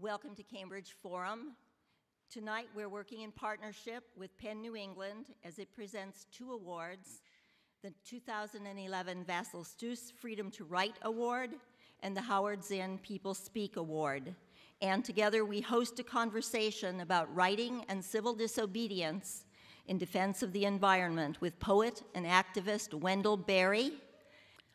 Welcome to Cambridge Forum. Tonight we're working in partnership with Penn New England as it presents two awards, the 2011 Vasyl Freedom to Write Award and the Howard Zinn People Speak Award. And together we host a conversation about writing and civil disobedience in defense of the environment with poet and activist Wendell Berry.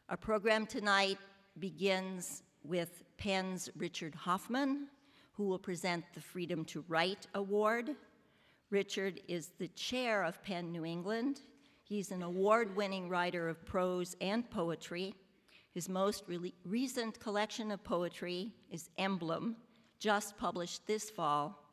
Our program tonight begins with Penn's Richard Hoffman, who will present the Freedom to Write Award. Richard is the chair of Penn New England. He's an award-winning writer of prose and poetry. His most recent collection of poetry is Emblem, just published this fall.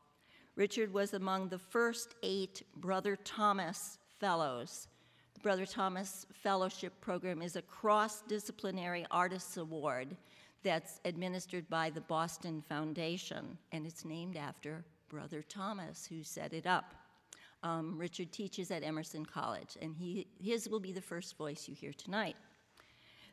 Richard was among the first 8 Brother Thomas Fellows. The Brother Thomas Fellowship Program is a cross-disciplinary artists award that's administered by the Boston Foundation, and it's named after Brother Thomas, who set it up. Richard teaches at Emerson College, and his will be the first voice you hear tonight.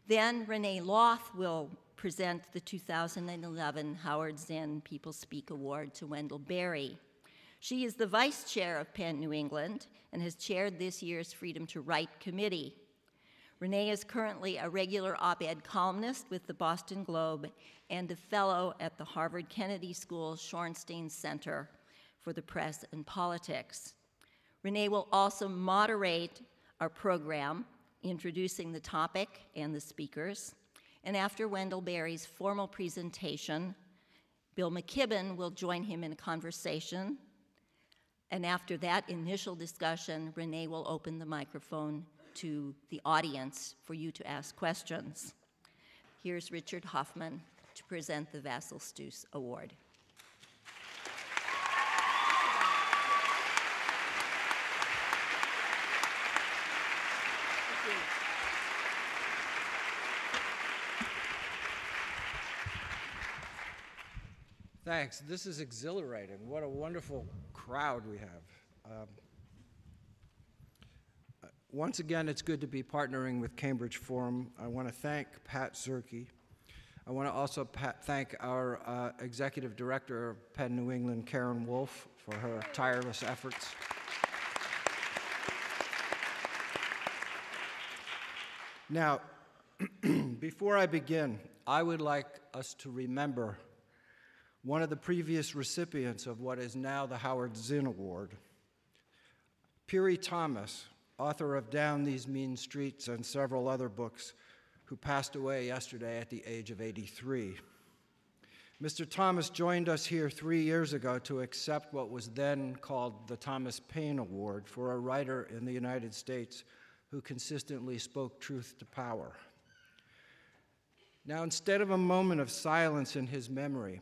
Then Renée Loth will present the 2011 Howard Zinn People Speak Award to Wendell Berry. She is the vice chair of Penn New England and has chaired this year's Freedom to Write Committee. Renée is currently a regular op-ed columnist with the Boston Globe and a fellow at the Harvard Kennedy School Shorenstein Center for the Press and Politics. Renée will also moderate our program, introducing the topic and the speakers. And after Wendell Berry's formal presentation, Bill McKibben will join him in a conversation. And after that initial discussion, Renée will open the microphone to the audience for you to ask questions. Here's Richard Hoffman to present the Vasyl Award. Thanks. This is exhilarating. What a wonderful crowd we have. Once again, it's good to be partnering with Cambridge Forum. I want to thank Pat Zerke. I want to also thank our executive director of Penn New England, Karen Wolf, for her tireless efforts. Now, before I begin, I would like us to remember one of the previous recipients of what is now the Howard Zinn Award, Piri Thomas, author of Down These Mean Streets and several other books, who passed away yesterday at the age of 83. Mr. Thomas joined us here 3 years ago to accept what was then called the Thomas Paine Award for a writer in the United States who consistently spoke truth to power. Now, instead of a moment of silence in his memory,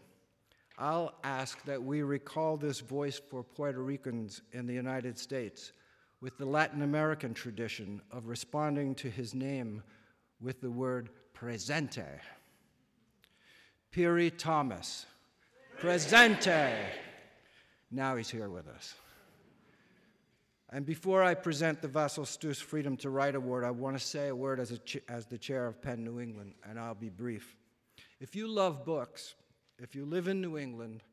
I'll ask that we recall this voice for Puerto Ricans in the United States with the Latin American tradition of responding to his name with the word presente. Piri Thomas, presente. Now he's here with us. And before I present the Vasyl Freedom to Write Award, I want to say a word as the chair of Penn New England, and I'll be brief. If you love books, if you live in New England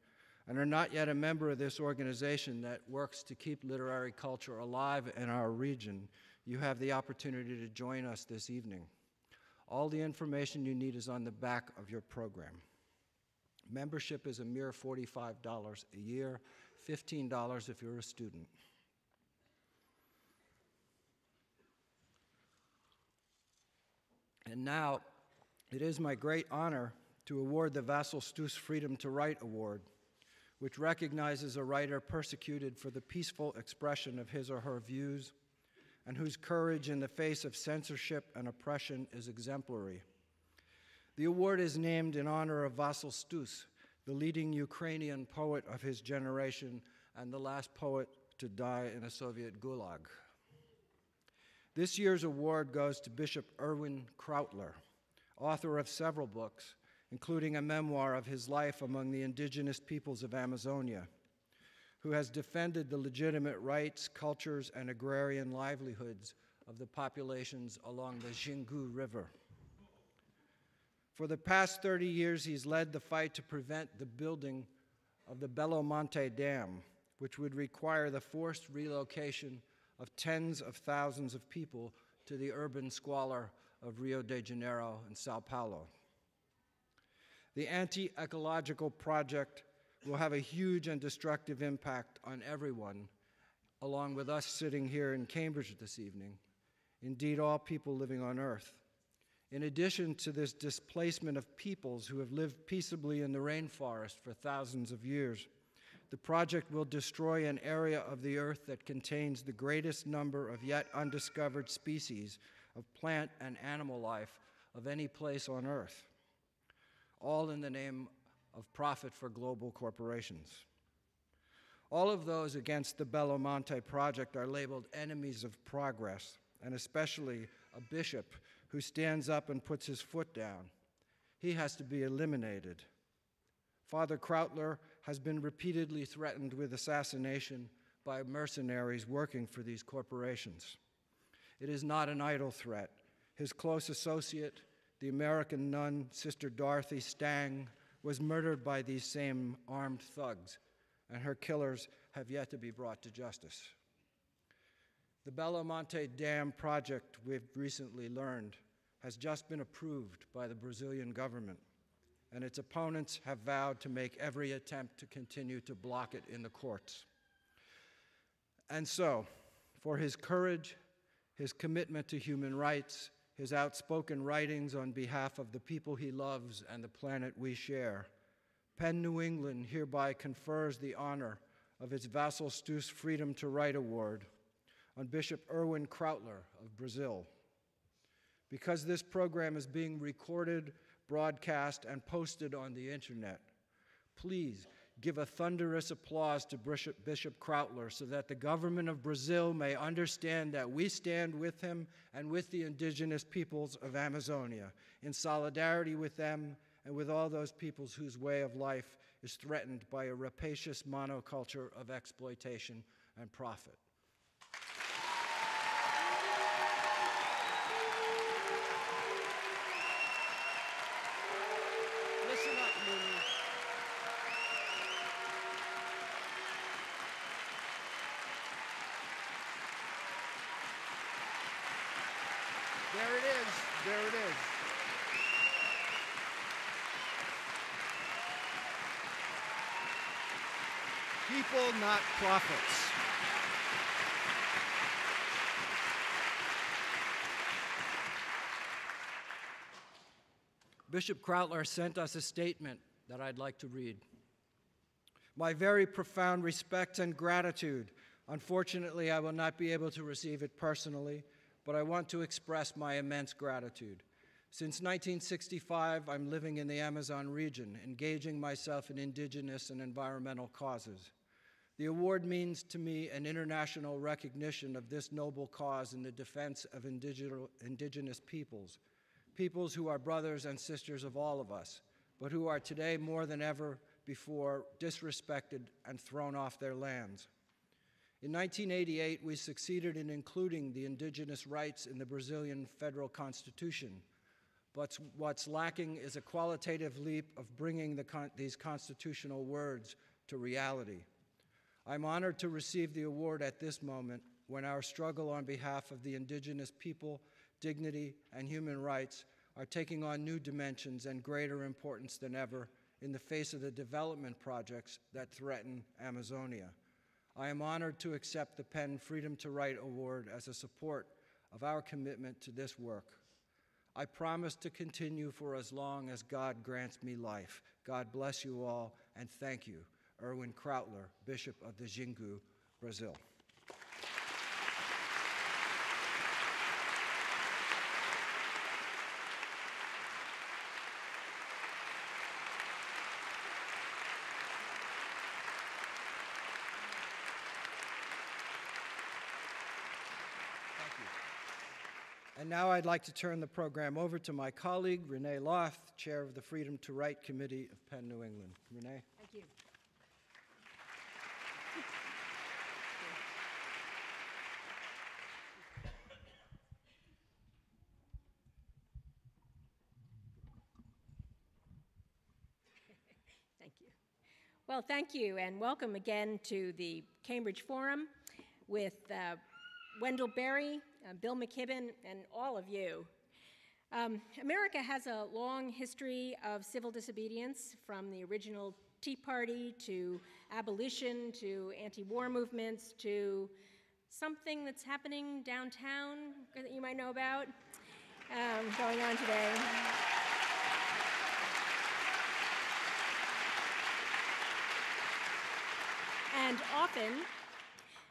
and are not yet a member of this organization that works to keep literary culture alive in our region, you have the opportunity to join us this evening. All the information you need is on the back of your program. Membership is a mere $45 a year, $15 if you're a student. And now, it is my great honor to award the Vasyl Freedom to Write Award, which recognizes a writer persecuted for the peaceful expression of his or her views and whose courage in the face of censorship and oppression is exemplary. The award is named in honor of Vasyl Stus, the leading Ukrainian poet of his generation and the last poet to die in a Soviet gulag. This year's award goes to Bishop Erwin Crowler, author of several books, including a memoir of his life among the indigenous peoples of Amazonia, who has defended the legitimate rights, cultures, and agrarian livelihoods of the populations along the Xingu River. For the past 30 years, he's led the fight to prevent the building of the Belo Monte Dam, which would require the forced relocation of tens of thousands of people to the urban squalor of Rio de Janeiro and Sao Paulo. The anti-ecological project will have a huge and destructive impact on everyone, along with us sitting here in Cambridge this evening, indeed all people living on Earth. In addition to this displacement of peoples who have lived peaceably in the rainforest for thousands of years, the project will destroy an area of the Earth that contains the greatest number of yet undiscovered species of plant and animal life of any place on Earth, all in the name of profit for global corporations. All of those against the Belo Monte project are labeled enemies of progress, and especially a bishop who stands up and puts his foot down. He has to be eliminated. Father Crowler has been repeatedly threatened with assassination by mercenaries working for these corporations. It is not an idle threat. His close associate, the American nun, Sister Dorothy Stang, was murdered by these same armed thugs, and her killers have yet to be brought to justice. The Belo Monte Dam project, we've recently learned, has just been approved by the Brazilian government, and its opponents have vowed to make every attempt to continue to block it in the courts. And so, for his courage, his commitment to human rights, his outspoken writings on behalf of the people he loves and the planet we share, PEN New England hereby confers the honor of its Vasyl Stus Freedom to Write Award on Bishop Erwin Crowler of Brazil. Because this program is being recorded, broadcast, and posted on the internet, please give a thunderous applause to Bishop Crowler so that the government of Brazil may understand that we stand with him and with the indigenous peoples of Amazonia, in solidarity with them and with all those peoples whose way of life is threatened by a rapacious monoculture of exploitation and profit. Listen up, Lulu. There it is. There it is. People, not profits. Bishop Crowler sent us a statement that I'd like to read. My very profound respect and gratitude. Unfortunately, I will not be able to receive it personally, but I want to express my immense gratitude. Since 1965, I'm living in the Amazon region, engaging myself in indigenous and environmental causes. The award means to me an international recognition of this noble cause in the defense of indigenous peoples, peoples who are brothers and sisters of all of us, but who are today more than ever before disrespected and thrown off their lands. In 1988, we succeeded in including the indigenous rights in the Brazilian federal constitution, but what's lacking is a qualitative leap of bringing these constitutional words to reality. I'm honored to receive the award at this moment when our struggle on behalf of the indigenous people, dignity, and human rights are taking on new dimensions and greater importance than ever in the face of the development projects that threaten Amazonia. I am honored to accept the PEN Freedom to Write Award as a support of our commitment to this work. I promise to continue for as long as God grants me life. God bless you all, and thank you. Erwin Crowler, Bishop of the Xingu, Brazil. And now I'd like to turn the program over to my colleague, Renée Loth, Chair of the Freedom to Write Committee of PEN New England. Renée? Thank you. Well, thank you, and welcome again to the Cambridge Forum with Wendell Berry, Bill McKibben, and all of you. America has a long history of civil disobedience, from the original Tea Party to abolition to anti-war movements to something that's happening downtown that you might know about going on today.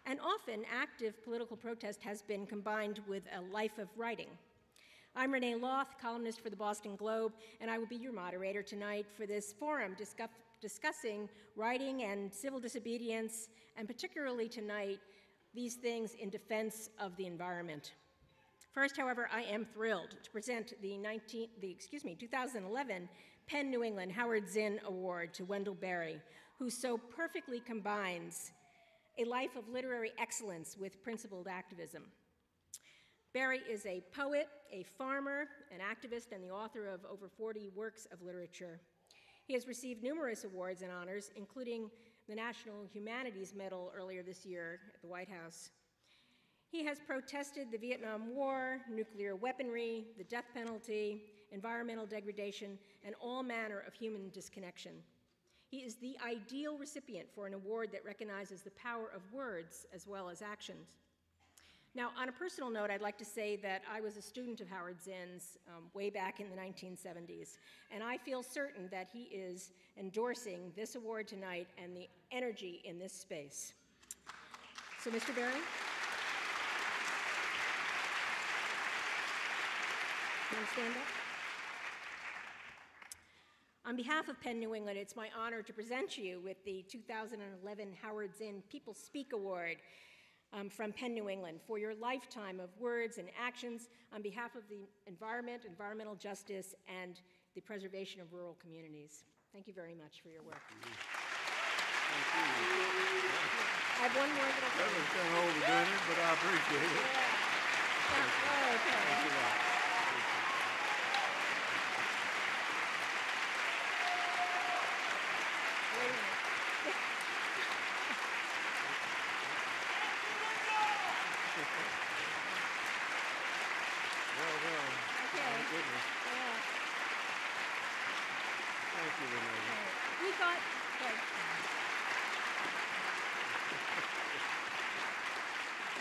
And often active political protest has been combined with a life of writing. I'm Renée Loth, columnist for the Boston Globe, and I will be your moderator tonight for this forum discussing writing and civil disobedience, and particularly tonight, these things in defense of the environment. First, however, I am thrilled to present the 2011 Penn New England Howard Zinn Award to Wendell Berry, who so perfectly combines a life of literary excellence with principled activism. Berry is a poet, a farmer, an activist, and the author of over 40 works of literature. He has received numerous awards and honors, including the National Humanities Medal earlier this year at the White House. He has protested the Vietnam War, nuclear weaponry, the death penalty, environmental degradation, and all manner of human disconnection. He is the ideal recipient for an award that recognizes the power of words as well as actions. Now, on a personal note, I'd like to say that I was a student of Howard Zinn's way back in the 1970s, and I feel certain that he is endorsing this award tonight and the energy in this space. So, Mr. Berry? You want to stand up? On behalf of Penn New England, it's my honor to present you with the 2011 Howard Zinn People Speak Award from Penn New England for your lifetime of words and actions on behalf of the environment, environmental justice, and the preservation of rural communities. Thank you very much for your work. Thank you. I have one more little thing. That was kind of overdoing it, but I appreciate it. Yeah. Oh, okay. Thank you a lot.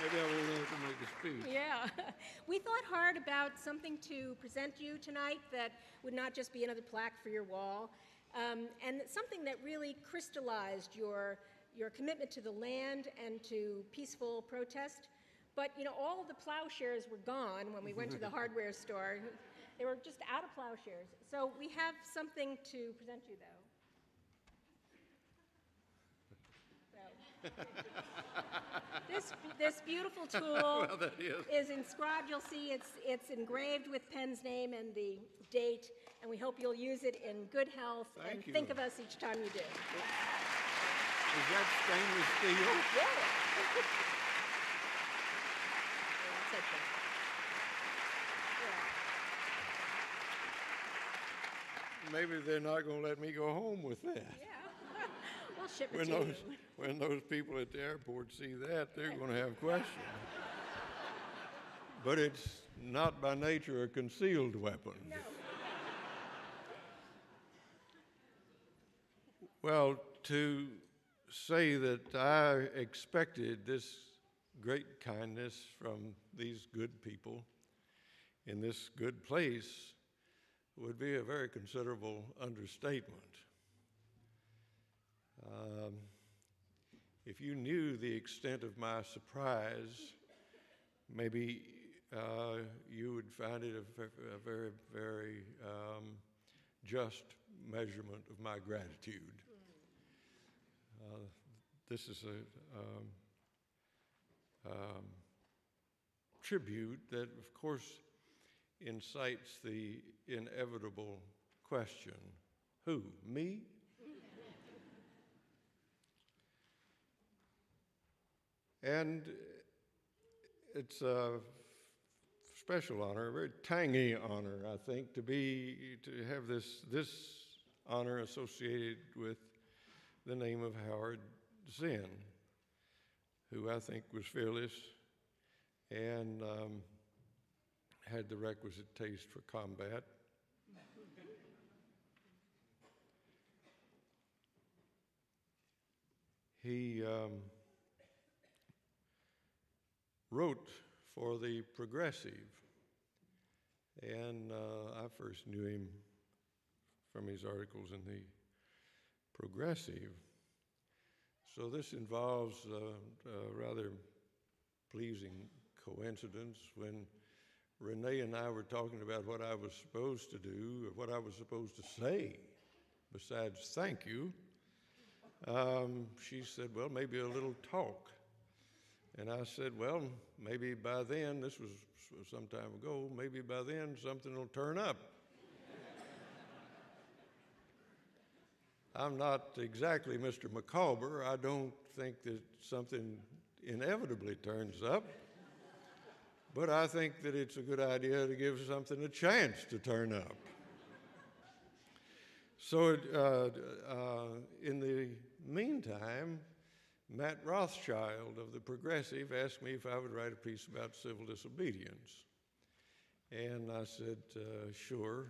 Maybe I won't have to make a speech. Yeah. We thought hard about something to present you tonight that would not just be another plaque for your wall, and something that really crystallized your commitment to the land and to peaceful protest. But, you know, all of the plowshares were gone when we went to the hardware store. They were just out of plowshares. So we have something to present you, though. This beautiful tool Well, is inscribed. You'll see it's engraved with Penn's name and the date, and we hope you'll use it in good health. Thank you. Think of us each time you do. Is that stainless steel? Yeah. That's it. Yeah. Maybe they're not going to let me go home with that. Yeah. We'll ship it to you. When those people at the airport see that, they're going to have questions. But it's not by nature a concealed weapon. No. Well, to say that I expected this great kindness from these good people in this good place would be a very considerable understatement. If you knew the extent of my surprise, maybe you would find it a very, very just measurement of my gratitude. This is a tribute that, of course, incites the inevitable question, who, me? And it's a special honor, a very tangy honor, I think, to have this honor associated with the name of Howard Zinn, who I think was fearless and had the requisite taste for combat. He wrote for the Progressive, and I first knew him from his articles in the Progressive. So this involves a rather pleasing coincidence. When Renée and I were talking about what I was supposed to do, or what I was supposed to say, besides thank you, she said, well, maybe a little talk. And I said, well, maybe by then, this was some time ago, maybe by then something will turn up. I'm not exactly Mr. McCalber. I don't think that something inevitably turns up. But I think that it's a good idea to give something a chance to turn up. So in the meantime, Matt Rothschild of the Progressive asked me if I would write a piece about civil disobedience. And I said, sure.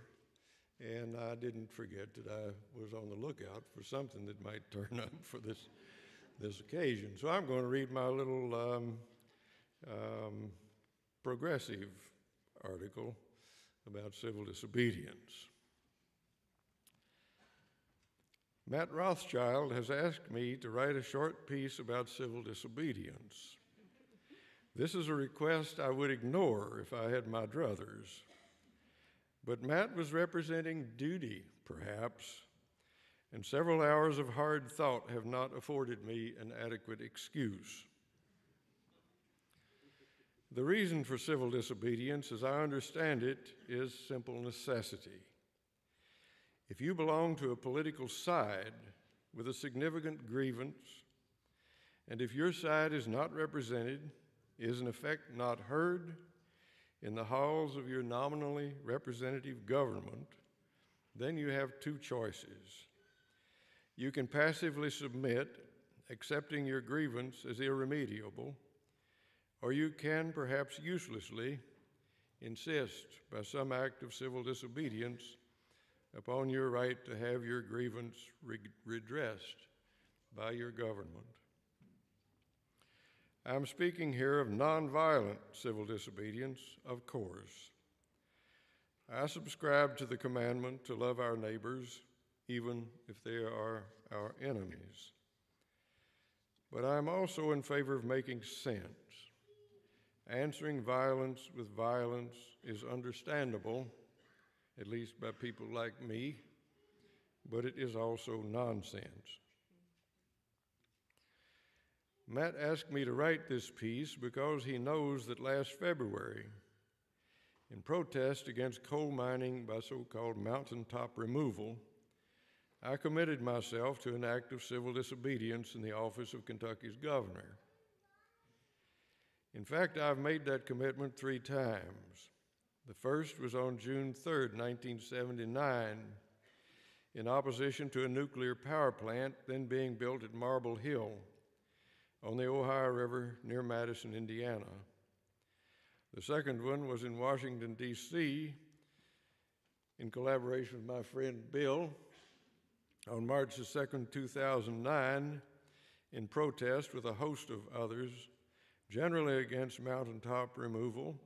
And I didn't forget that I was on the lookout for something that might turn up for this occasion. So I'm going to read my little Progressive article about civil disobedience. Matt Rothschild has asked me to write a short piece about civil disobedience. This is a request I would ignore if I had my druthers. But Matt was representing duty, perhaps, and several hours of hard thought have not afforded me an adequate excuse. The reason for civil disobedience, as I understand it, is simple necessity. If you belong to a political side with a significant grievance, and if your side is not represented, is in effect not heard in the halls of your nominally representative government, then you have two choices. You can passively submit, accepting your grievance as irremediable, or you can, perhaps uselessly, insist by some act of civil disobedience upon your right to have your grievance redressed by your government. I'm speaking here of nonviolent civil disobedience, of course. I subscribe to the commandment to love our neighbors, even if they are our enemies. But I'm also in favor of making sense. Answering violence with violence is understandable, at least by people like me, but it is also nonsense. Matt asked me to write this piece because he knows that last February, in protest against coal mining by so-called mountaintop removal, I committed myself to an act of civil disobedience in the office of Kentucky's governor. In fact, I've made that commitment 3 times. The first was on June 3rd, 1979, in opposition to a nuclear power plant then being built at Marble Hill on the Ohio River near Madison, Indiana. The second one was in Washington, D.C., in collaboration with my friend Bill, on March 2nd, 2009, in protest with a host of others, generally against mountaintop removal,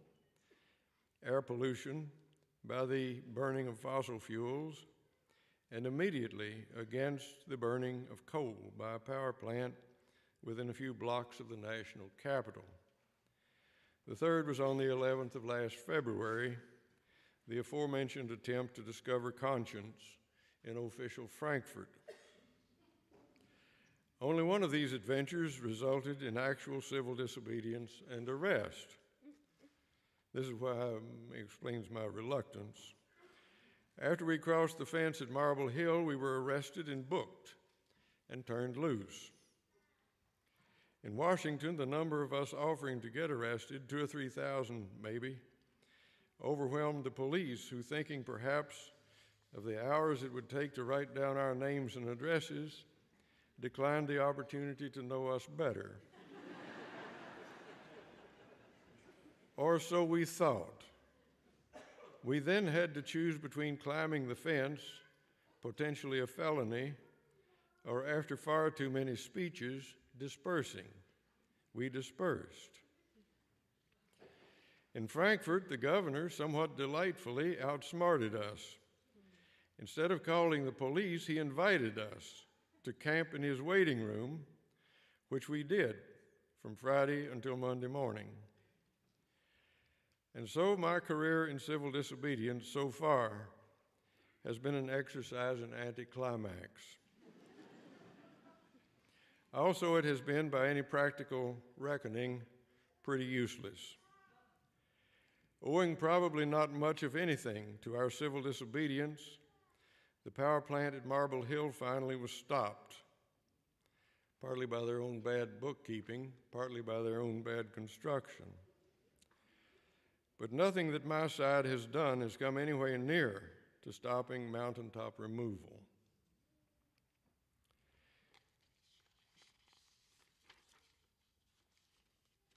air pollution by the burning of fossil fuels, and immediately against the burning of coal by a power plant within a few blocks of the national capital. The third was on the 11th of last February, the aforementioned attempt to discover conscience in official Frankfurt. Only one of these adventures resulted in actual civil disobedience and arrest. This is why it explains my reluctance. After we crossed the fence at Marble Hill, we were arrested and booked and turned loose. In Washington, the number of us offering to get arrested, 2,000 or 3,000 maybe, overwhelmed the police, who, thinking perhaps of the hours it would take to write down our names and addresses, declined the opportunity to know us better. Or so we thought. We then had to choose between climbing the fence, potentially a felony, or after far too many speeches, dispersing. We dispersed. In Frankfurt, the governor, somewhat delightfully, outsmarted us. Instead of calling the police, he invited us to camp in his waiting room, which we did from Friday until Monday morning. And so my career in civil disobedience so far has been an exercise in anticlimax. Also, it has been, by any practical reckoning, pretty useless. Owing probably not much of anything to our civil disobedience, the power plant at Marble Hill finally was stopped, partly by their own bad bookkeeping, partly by their own bad construction. But nothing that my side has done has come anywhere near to stopping mountaintop removal.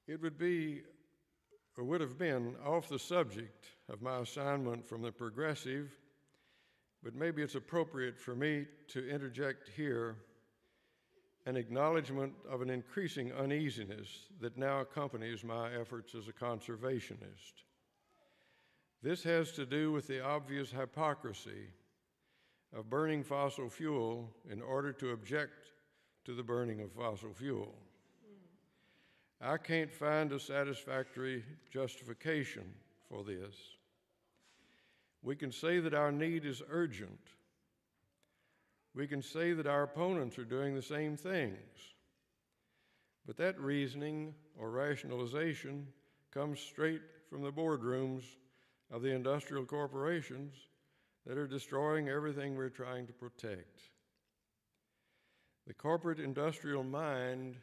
It would be, or would have been, off the subject of my assignment from the progressive, but maybe it's appropriate for me to interject here an acknowledgement of an increasing uneasiness that now accompanies my efforts as a conservationist. This has to do with the obvious hypocrisy of burning fossil fuel in order to object to the burning of fossil fuel. I can't find a satisfactory justification for this. We can say that our need is urgent. We can say that our opponents are doing the same things. But that reasoning or rationalization comes straight from the boardrooms of the industrial corporations that are destroying everything we're trying to protect. The corporate industrial mind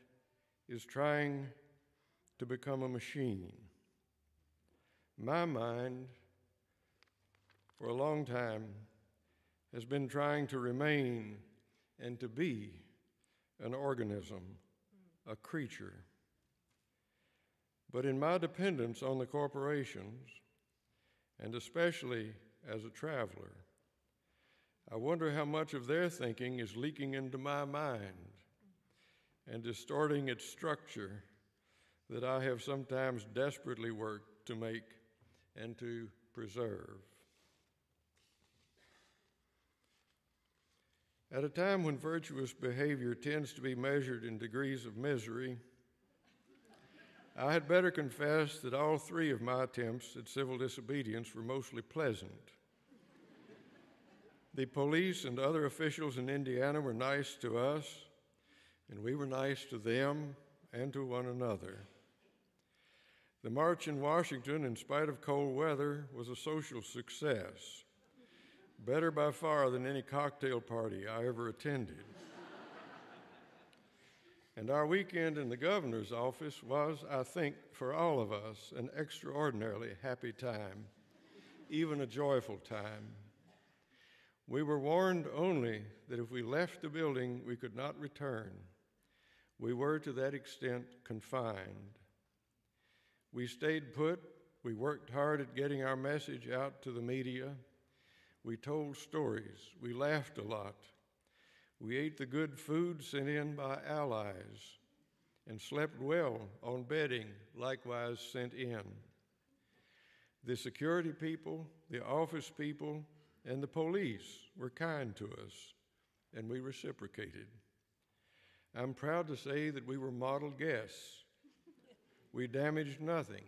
is trying to become a machine. My mind, for a long time, has been trying to remain and to be an organism, a creature. But in my dependence on the corporations, and especially as a traveler, I wonder how much of their thinking is leaking into my mind and distorting its structure that I have sometimes desperately worked to make and to preserve. At a time when virtuous behavior tends to be measured in degrees of misery, I had better confess that all three of my attempts at civil disobedience were mostly pleasant. The police and other officials in Indiana were nice to us, and we were nice to them and to one another. The march in Washington, in spite of cold weather, was a social success, better by far than any cocktail party I ever attended. And our weekend in the governor's office was, I think, for all of us, an extraordinarily happy time, even a joyful time. We were warned only that if we left the building, we could not return. We were, to that extent, confined. We stayed put. We worked hard at getting our message out to the media. We told stories. We laughed a lot. We ate the good food sent in by allies and slept well on bedding likewise sent in. The security people, the office people, and the police were kind to us, and we reciprocated. I'm proud to say that we were model guests. We damaged nothing,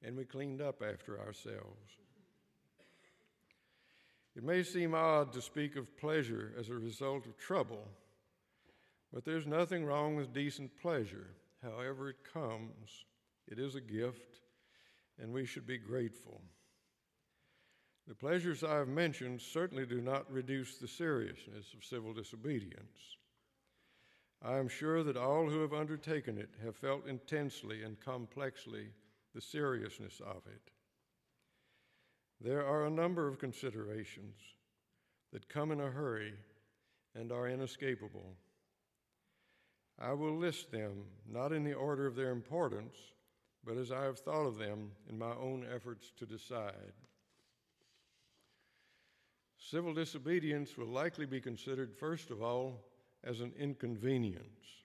and we cleaned up after ourselves. It may seem odd to speak of pleasure as a result of trouble, but there's nothing wrong with decent pleasure. However it comes, it is a gift, and we should be grateful. The pleasures I have mentioned certainly do not reduce the seriousness of civil disobedience. I am sure that all who have undertaken it have felt intensely and complexly the seriousness of it. There are a number of considerations that come in a hurry and are inescapable. I will list them, not in the order of their importance, but as I have thought of them in my own efforts to decide. Civil disobedience will likely be considered, first of all, as an inconvenience.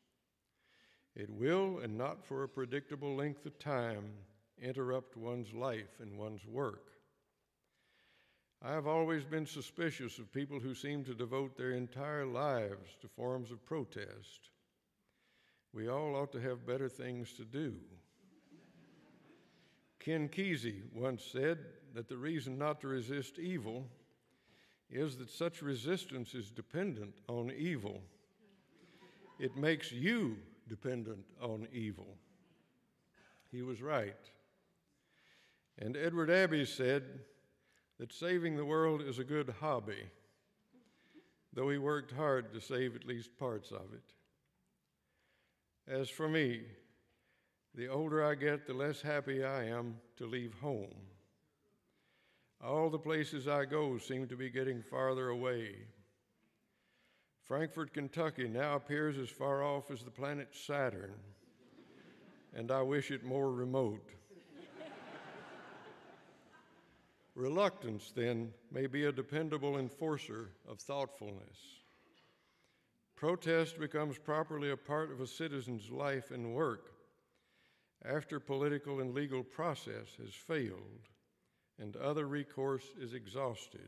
It will, and not for a predictable length of time, interrupt one's life and one's work. I have always been suspicious of people who seem to devote their entire lives to forms of protest. We all ought to have better things to do. Ken Kesey once said that the reason not to resist evil is that such resistance is dependent on evil. It makes you dependent on evil. He was right. And Edward Abbey said that saving the world is a good hobby, though he worked hard to save at least parts of it. As for me, the older I get, the less happy I am to leave home. All the places I go seem to be getting farther away. Frankfort, Kentucky now appears as far off as the planet Saturn, and I wish it more remote. Reluctance, then, may be a dependable enforcer of thoughtfulness. Protest becomes properly a part of a citizen's life and work after political and legal process has failed and other recourse is exhausted.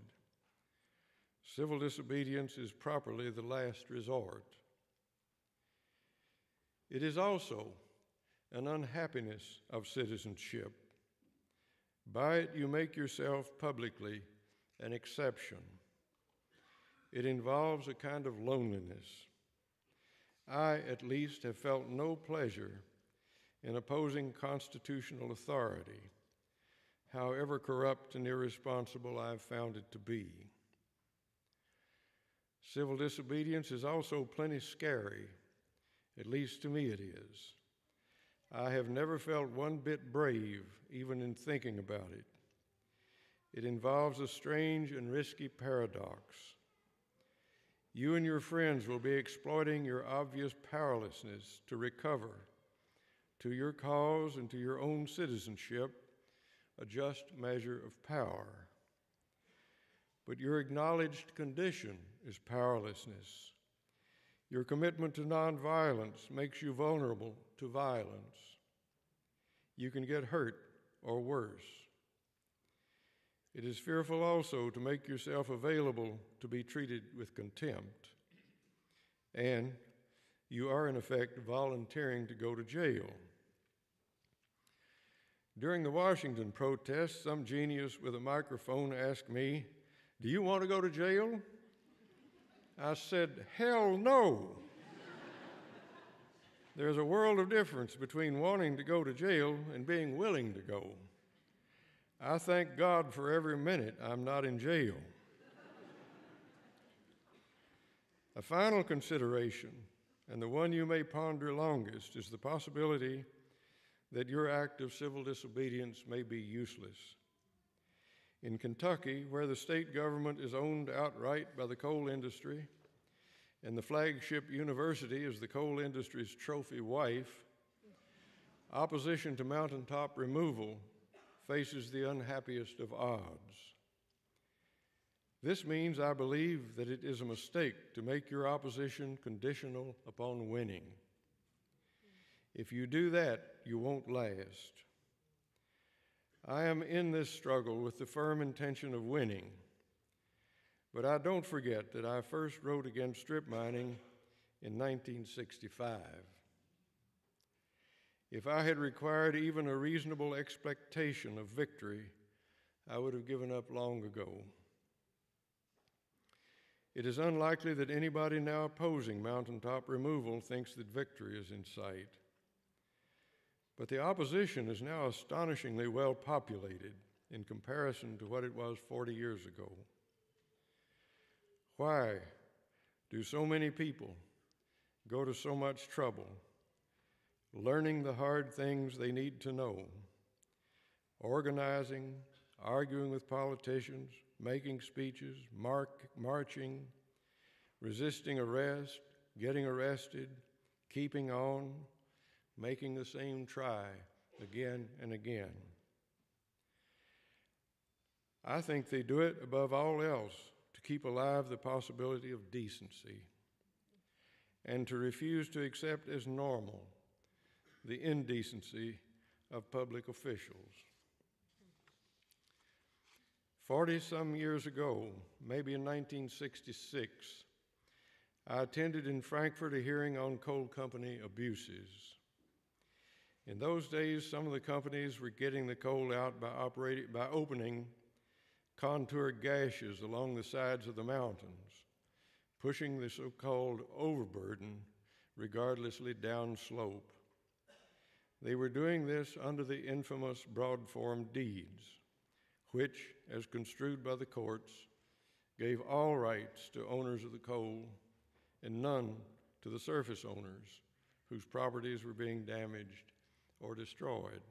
Civil disobedience is properly the last resort. It is also an unhappiness of citizenship. By it, you make yourself publicly an exception. It involves a kind of loneliness. I, at least, have felt no pleasure in opposing constitutional authority, however corrupt and irresponsible I've found it to be. Civil disobedience is also plenty scary, at least to me it is. I have never felt one bit brave, even in thinking about it. It involves a strange and risky paradox. You and your friends will be exploiting your obvious powerlessness to recover, to your cause and to your own citizenship, a just measure of power. But your acknowledged condition is powerlessness. Your commitment to nonviolence makes you vulnerable to violence. You can get hurt or worse. It is fearful also to make yourself available to be treated with contempt. And you are, in effect, volunteering to go to jail. During the Washington protests, some genius with a microphone asked me, "Do you want to go to jail?" I said, "Hell no." There's a world of difference between wanting to go to jail and being willing to go. I thank God for every minute I'm not in jail. A final consideration, and the one you may ponder longest, is the possibility that your act of civil disobedience may be useless. In Kentucky, where the state government is owned outright by the coal industry, and the flagship university is the coal industry's trophy wife, opposition to mountaintop removal faces the unhappiest of odds. This means, I believe, that it is a mistake to make your opposition conditional upon winning. If you do that, you won't last. I am in this struggle with the firm intention of winning, but I don't forget that I first wrote against strip mining in 1965. If I had required even a reasonable expectation of victory, I would have given up long ago. It is unlikely that anybody now opposing mountaintop removal thinks that victory is in sight. But the opposition is now astonishingly well populated in comparison to what it was 40 years ago. Why do so many people go to so much trouble learning the hard things they need to know, organizing, arguing with politicians, making speeches, marching, resisting arrest, getting arrested, keeping on, making the same try again and again. I think they do it above all else to keep alive the possibility of decency and to refuse to accept as normal the indecency of public officials. 40-some years ago, maybe in 1966, I attended in Frankfurt a hearing on coal company abuses. In those days, some of the companies were getting the coal out by opening contour gashes along the sides of the mountains, pushing the so-called overburden regardlessly downslope. They were doing this under the infamous broad-form deeds, which, as construed by the courts, gave all rights to owners of the coal and none to the surface owners whose properties were being damaged or destroyed.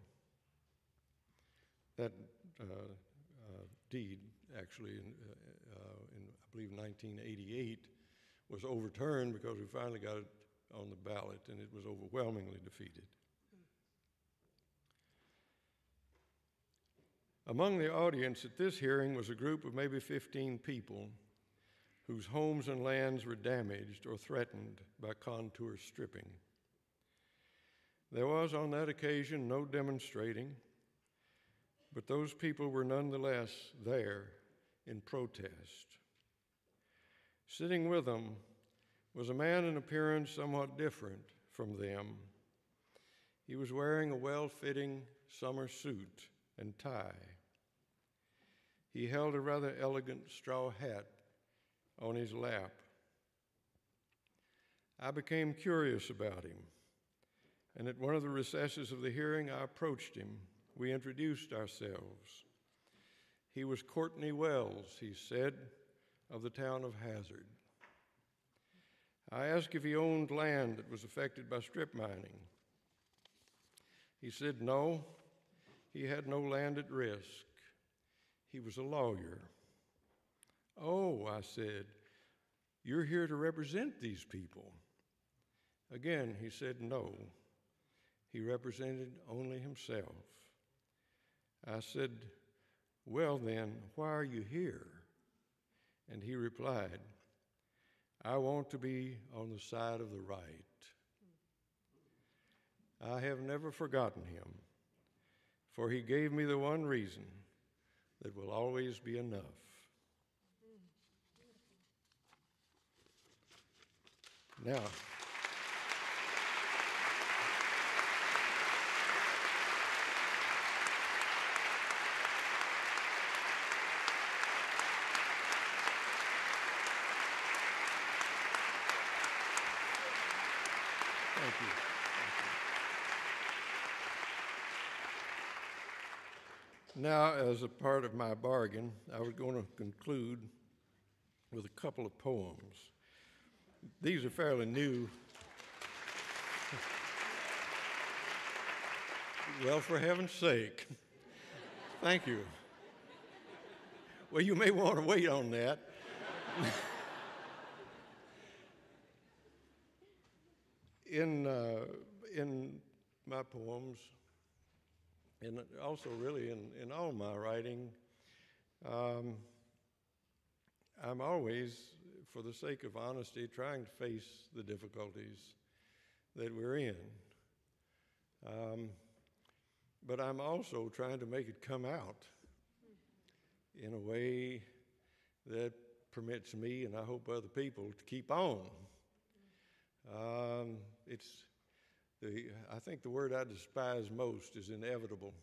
That deed, actually, in I believe 1988, was overturned because we finally got it on the ballot, and it was overwhelmingly defeated. Among the audience at this hearing was a group of maybe 15 people whose homes and lands were damaged or threatened by contour stripping. There was on that occasion no demonstrating, but those people were nonetheless there in protest. Sitting with them was a man in appearance somewhat different from them. He was wearing a well-fitting summer suit and tie. He held a rather elegant straw hat on his lap. I became curious about him, and at one of the recesses of the hearing, I approached him. We introduced ourselves. He was Courtney Wells, he said, of the town of Hazard. I asked if he owned land that was affected by strip mining. He said no, he had no land at risk. He was a lawyer. Oh, I said, you're here to represent these people. Again, he said no. He represented only himself. I said, well then, why are you here? And he replied, I want to be on the side of the right. I have never forgotten him, for he gave me the one reason that will always be enough. Now, thank you. Now, as a part of my bargain, I was going to conclude with a couple of poems. These are fairly new. Well, for heaven's sake. Thank you. Well, you may want to wait on that. In my poems, and also really in all my writing, I'm always, for the sake of honesty, trying to face the difficulties that we're in. But I'm also trying to make it come out in a way that permits me, and I hope other people, to keep on. I think the word I despise most is inevitable,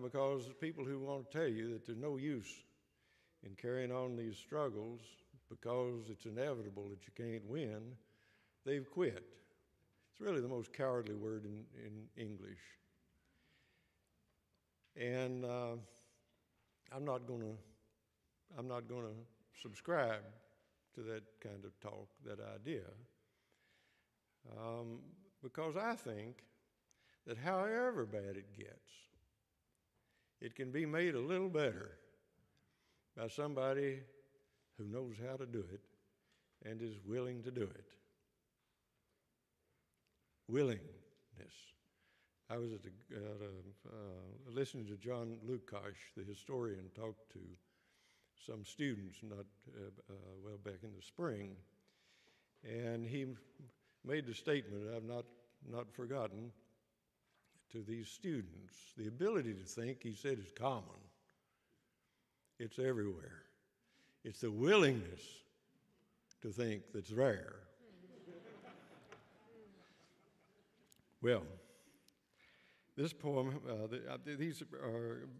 because people who want to tell you that there's no use in carrying on these struggles because it's inevitable that you can't win, they've quit. It's really the most cowardly word in English. And I'm not going to subscribe to that kind of talk, that idea, because I think that however bad it gets, it can be made a little better by somebody who knows how to do it and is willing to do it. willingness. I was listening to John Lukács, the historian, talk to some students back in the spring, and he made the statement I've not forgotten to these students. The ability to think, he said, is common. It's everywhere. It's the willingness to think that's rare. Well, this poem, these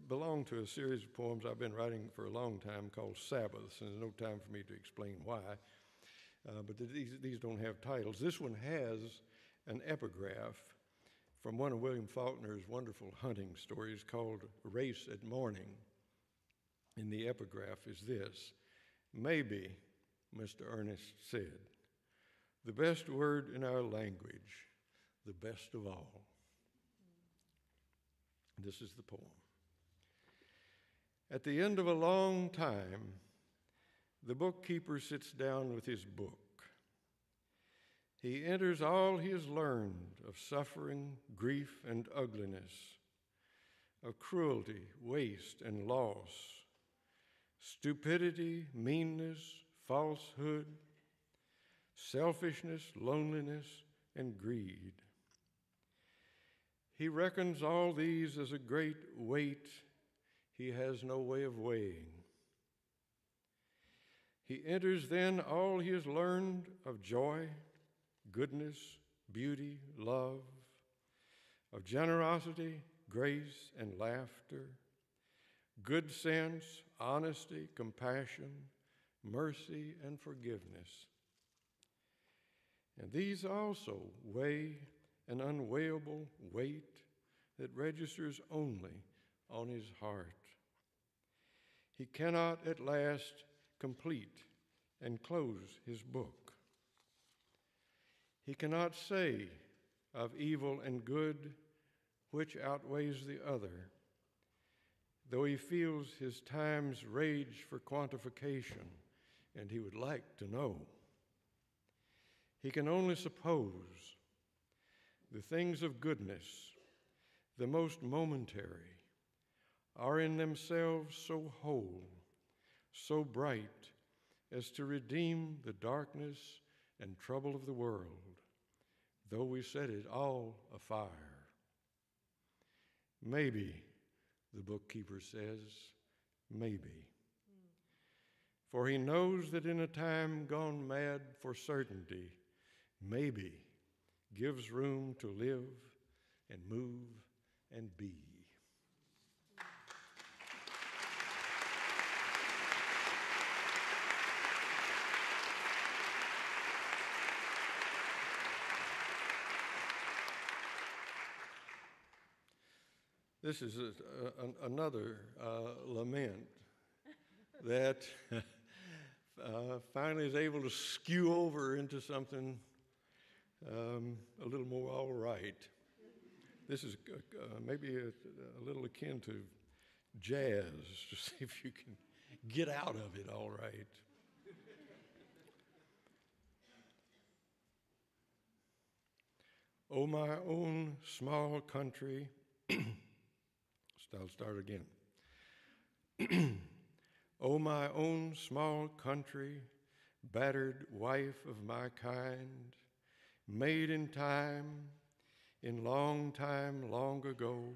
belong to a series of poems I've been writing for a long time called Sabbaths, and there's no time for me to explain why, but these don't have titles. This one has an epigraph from one of William Faulkner's wonderful hunting stories called Race at Morning. And the epigraph is this: maybe, Mr. Ernest said, the best word in our language, the best of all. This is the poem. At the end of a long time, the bookkeeper sits down with his book. He enters all he has learned of suffering, grief, and ugliness, of cruelty, waste, and loss, stupidity, meanness, falsehood, selfishness, loneliness, and greed. He reckons all these as a great weight he has no way of weighing. He enters then all he has learned of joy, goodness, beauty, love, of generosity, grace, and laughter, good sense, honesty, compassion, mercy, and forgiveness. And these also weigh an unweighable weight that registers only on his heart. He cannot at last complete and close his book. He cannot say of evil and good which outweighs the other, though he feels his time's rage for quantification, and he would like to know. He can only suppose the things of goodness, the most momentary, are in themselves so whole, so bright, as to redeem the darkness and trouble of the world, though we set it all afire. Maybe, the bookkeeper says, maybe. For he knows that in a time gone mad for certainty, maybe gives room to live and move and be. This is another lament that finally is able to skew over into something a little more all right. This is maybe a little akin to jazz, to see if you can get out of it all right. Oh, my own small country. I'll start again. Oh, my own small country, battered wife of my kind, made in time, in long time long ago,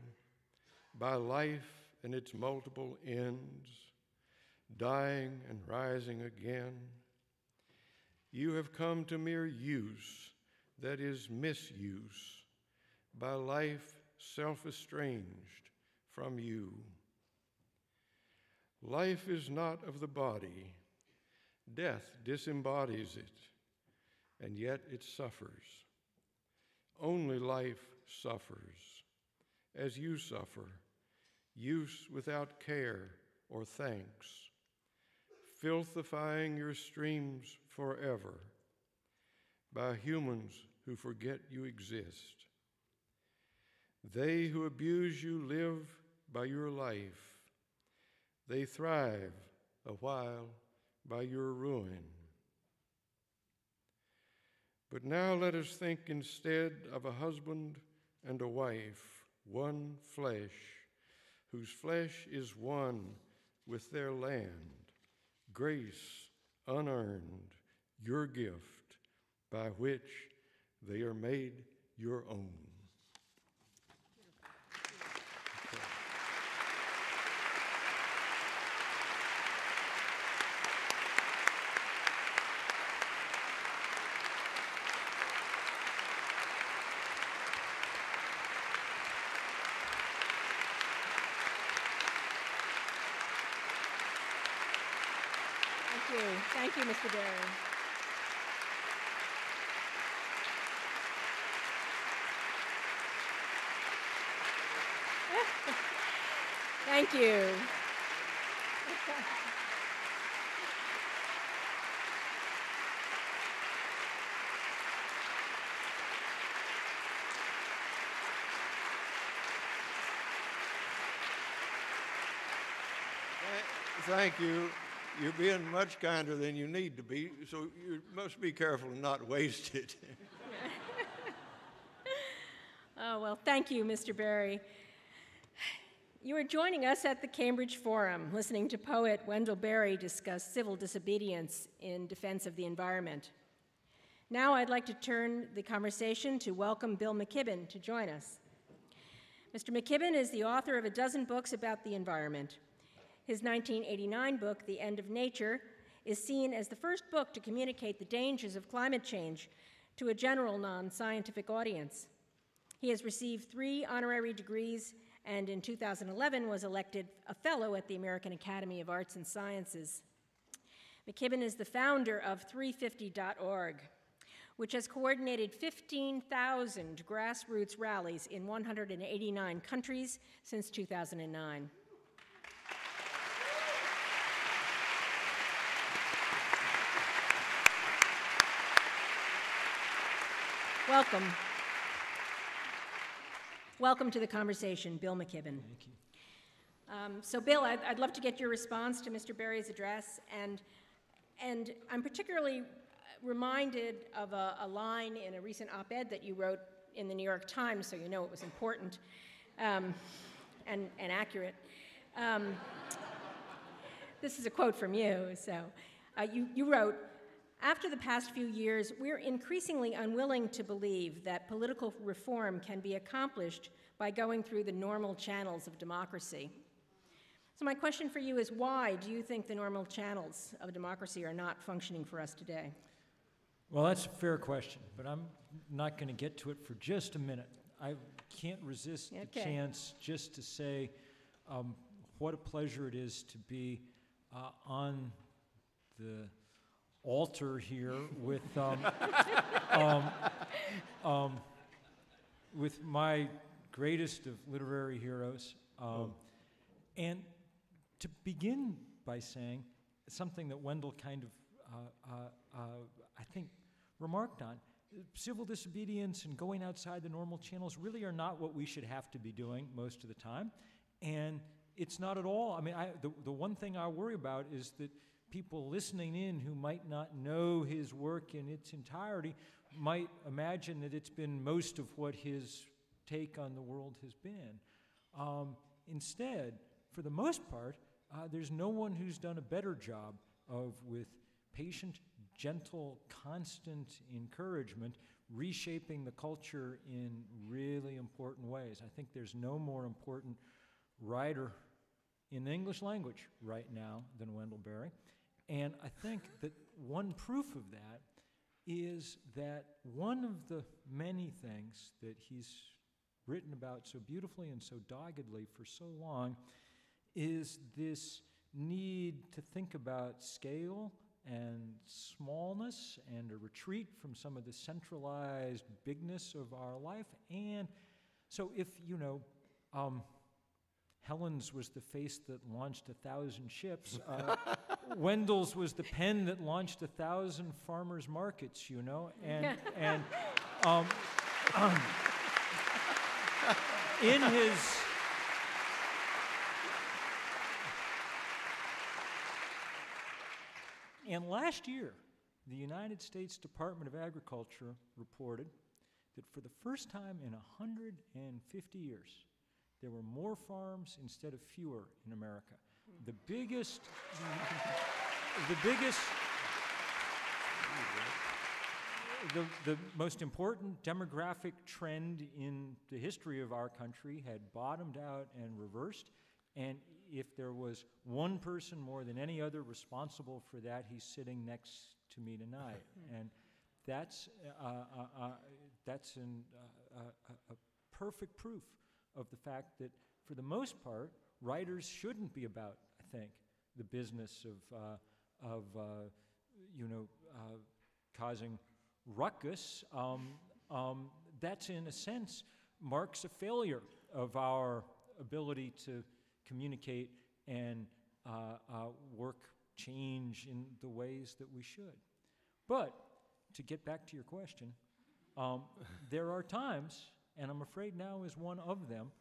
by life and its multiple ends, dying and rising again. You have come to mere use, that is misuse, by life self-estranged from you. Life is not of the body. Death disembodies it, and yet it suffers. Only life suffers, as you suffer, use without care or thanks, filthifying your streams forever by humans who forget you exist. They who abuse you live by your life. They thrive a while by your ruin. But now let us think instead of a husband and a wife, one flesh, whose flesh is one with their land, grace unearned, your gift, by which they are made your own. Thank you, Mr. Berry. Thank you. Thank you. You're being much kinder than you need to be, so you must be careful and not waste it. Oh, well, thank you, Mr. Berry. You are joining us at the Cambridge Forum, listening to poet Wendell Berry discuss civil disobedience in defense of the environment. Now I'd like to turn the conversation to welcome Bill McKibben to join us. Mr. McKibben is the author of a dozen books about the environment. His 1989 book, The End of Nature, is seen as the first book to communicate the dangers of climate change to a general non-scientific audience. He has received 3 honorary degrees and in 2011 was elected a fellow at the American Academy of Arts and Sciences. McKibben is the founder of 350.org, which has coordinated 15,000 grassroots rallies in 189 countries since 2009. Welcome. Welcome to the conversation, Bill McKibben. Thank you. So Bill, I'd love to get your response to Mr. Berry's address, and I'm particularly reminded of a line in a recent op-ed that you wrote in the New York Times, so you know it was important and accurate. This is a quote from you. So you wrote, "After the past few years, we're increasingly unwilling to believe that political reform can be accomplished by going through the normal channels of democracy." So my question for you is, why do you think the normal channels of democracy are not functioning for us today? Well, that's a fair question, but I'm not going to get to it for just a minute. I can't resist the chance just to say what a pleasure it is to be on the altar here with my greatest of literary heroes, and to begin by saying something that Wendell kind of I think remarked on. Civil disobedience and going outside the normal channels really are not what we should have to be doing most of the time, and it's not at all. I mean, the one thing I worry about is that people listening in who might not know his work in its entirety might imagine that it's been most of what his take on the world has been. Instead, for the most part, there's no one who's done a better job of, with patient, gentle, constant encouragement, reshaping the culture in really important ways. I think there's no more important writer in the English language right now than Wendell Berry. And I think that one proof of that is that one of the many things that he's written about so beautifully and so doggedly for so long is this need to think about scale and smallness and a retreat from some of the centralized bigness of our life. And so if, Helen's was the face that launched 1,000 ships. Wendell's was the pen that launched 1,000 farmers' markets, and in his and last year, the United States Department of Agriculture reported that for the first time in 150 years, there were more farms instead of fewer in America. The biggest, the most important demographic trend in the history of our country had bottomed out and reversed. And if there was one person more than any other responsible for that, he's sitting next to me tonight. And that's a perfect proof of the fact that, for the most part, writers shouldn't be about, I think, the business of causing ruckus. That's, in a sense, marks a failure of our ability to communicate and work change in the ways that we should. But to get back to your question, there are times, and I'm afraid now is one of them,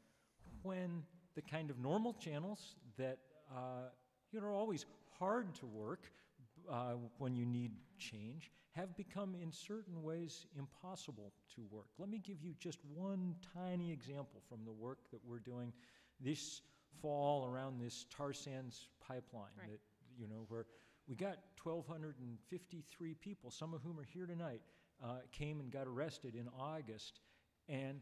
when the kind of normal channels that are always hard to work when you need change have become in certain ways impossible to work. Let me give you just one tiny example from the work that we're doing this fall around this tar sands pipeline, Right. that, where we got 1,253 people, some of whom are here tonight, came and got arrested in August, and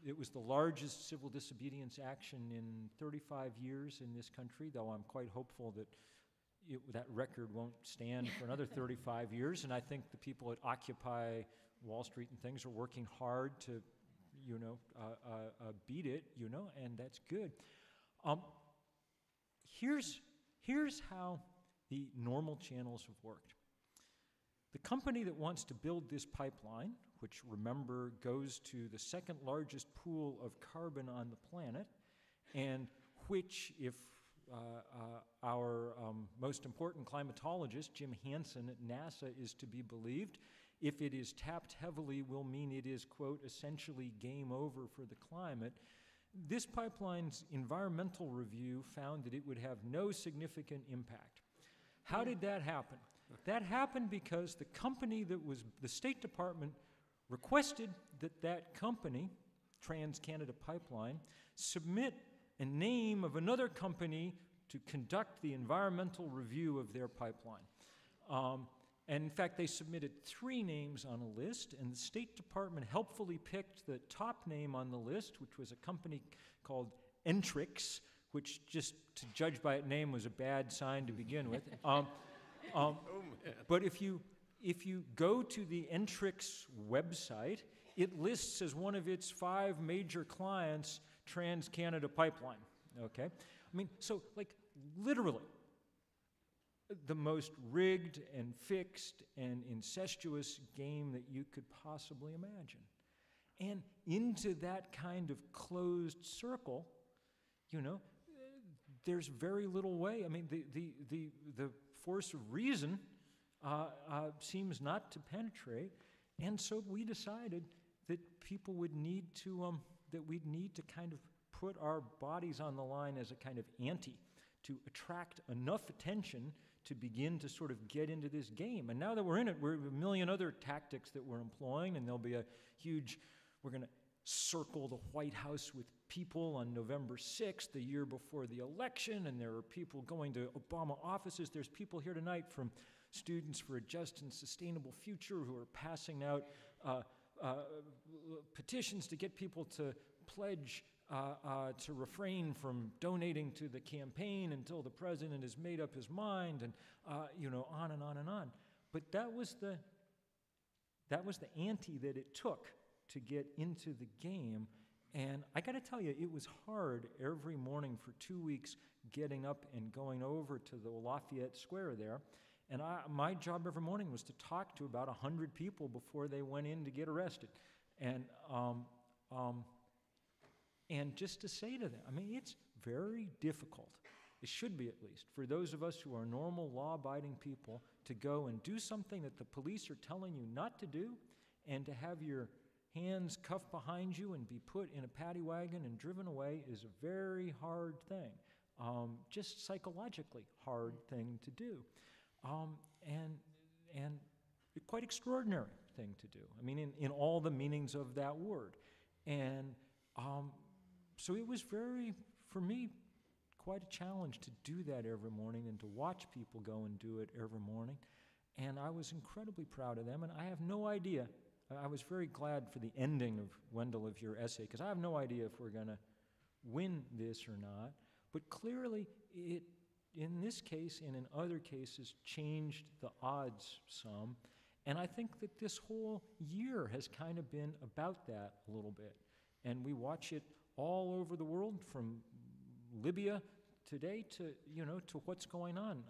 it was the largest civil disobedience action in 35 years in this country, though I'm quite hopeful that that record won't stand for another 35 years, and I think the people at Occupy Wall Street and things are working hard to, beat it, and that's good. Here's how the normal channels have worked. The company that wants to build this pipeline, which, remember, goes to the second largest pool of carbon on the planet, and which, if our most important climatologist, Jim Hansen at NASA, is to be believed, if it is tapped heavily, will mean it is, quote, essentially game over for the climate. This pipeline's environmental review found that it would have no significant impact. How did that happen? That happened because the company that was, the State Department requested that that company, TransCanada Pipeline, submit a name of another company to conduct the environmental review of their pipeline. And in fact, they submitted 3 names on a list, and the State Department helpfully picked the top name on the list, which was a company called Entrix, which, just to judge by its name, was a bad sign to begin with. But if you go to the Entrix website, it lists as one of its 5 major clients TransCanada Pipeline, okay? I mean, so, like, literally, the most rigged and fixed and incestuous game that you could possibly imagine. And into that kind of closed circle, there's very little way. I mean, the force of reason seems not to penetrate, and so we decided that people would need to, that we'd need to kind of put our bodies on the line as a kind of ante to attract enough attention to begin to sort of get into this game. And now that we're in it, we have a million other tactics that we're employing, and there'll be a huge, we're going to circle the White House with people on November 6th, the year before the election, and there are people going to Obama offices. There's people here tonight from Students for a Just and Sustainable Future who are passing out petitions to get people to pledge to refrain from donating to the campaign until the president has made up his mind, and on and on and on. But that was the ante that it took to get into the game, and I got to tell you, it was hard every morning for 2 weeks getting up and going over to the Lafayette Square there, and my job every morning was to talk to about 100 people before they went in to get arrested, and just to say to them, I mean, it's very difficult, it should be at least, for those of us who are normal, law-abiding people to go and do something that the police are telling you not to do, and to have your hands cuffed behind you and be put in a paddy wagon and driven away is a very hard thing, just psychologically hard thing to do. and quite extraordinary thing to do. I mean, in all the meanings of that word. And so it was for me, quite a challenge to do that every morning and to watch people go and do it every morning. And I was incredibly proud of them, and I have no idea. I was very glad for the ending of Wendell of your essay, because I have no idea if we're going to win this or not. But clearly, it, in this case and in other cases, changed the odds some. And I think that this whole year has kind of been about that a little bit. And we watch it all over the world, from Libya today to, to what's going on.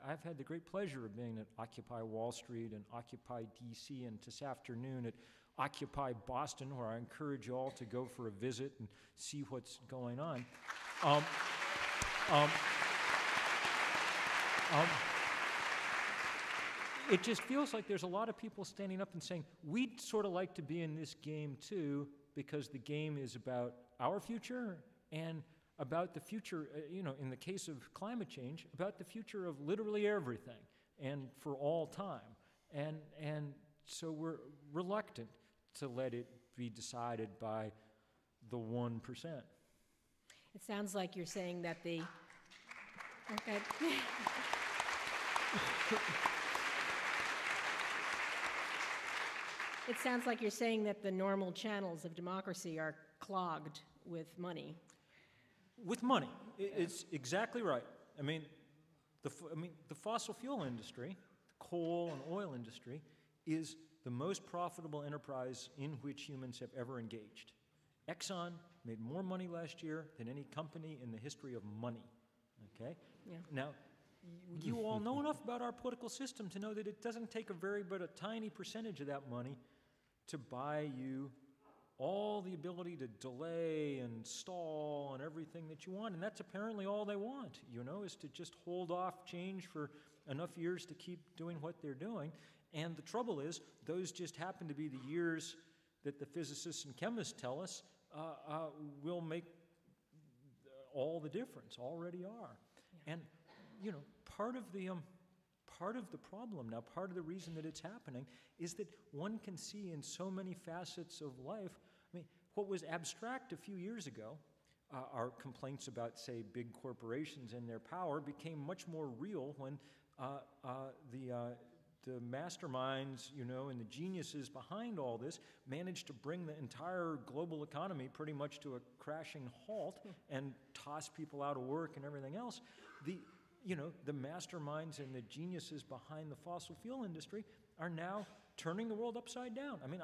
I've had the great pleasure of being at Occupy Wall Street and Occupy DC, and this afternoon at Occupy Boston, where I encourage you all to go for a visit and see what's going on. It just feels like there's a lot of people standing up and saying, we'd sort of like to be in this game too, because the game is about our future and about the future, in the case of climate change, about the future of literally everything and for all time. And so we're reluctant to let it be decided by the 1%. It sounds like you're saying that the... Okay. It sounds like you're saying that the normal channels of democracy are clogged with money. With money. It's exactly right. I mean, the fossil fuel industry, the coal and oil industry, is the most profitable enterprise in which humans have ever engaged. Exxon made more money last year than any company in the history of money. Okay? Yeah. Now, you all know enough about our political system to know that it doesn't take but a tiny percentage of that money to buy you all the ability to delay and stall and everything that you want. And that's apparently all they want, is to just hold off change for enough years to keep doing what they're doing. And the trouble is, those just happen to be the years that the physicists and chemists tell us will make all the difference, already are. Yeah. And, part of the problem now, part of the reason that it's happening is that one can see in so many facets of life. I mean, what was abstract a few years ago, our complaints about, say, big corporations and their power, became much more real when the masterminds, and the geniuses behind all this managed to bring the entire global economy pretty much to a crashing halt and toss people out of work and everything else. The masterminds and the geniuses behind the fossil fuel industry are now turning the world upside down. I mean,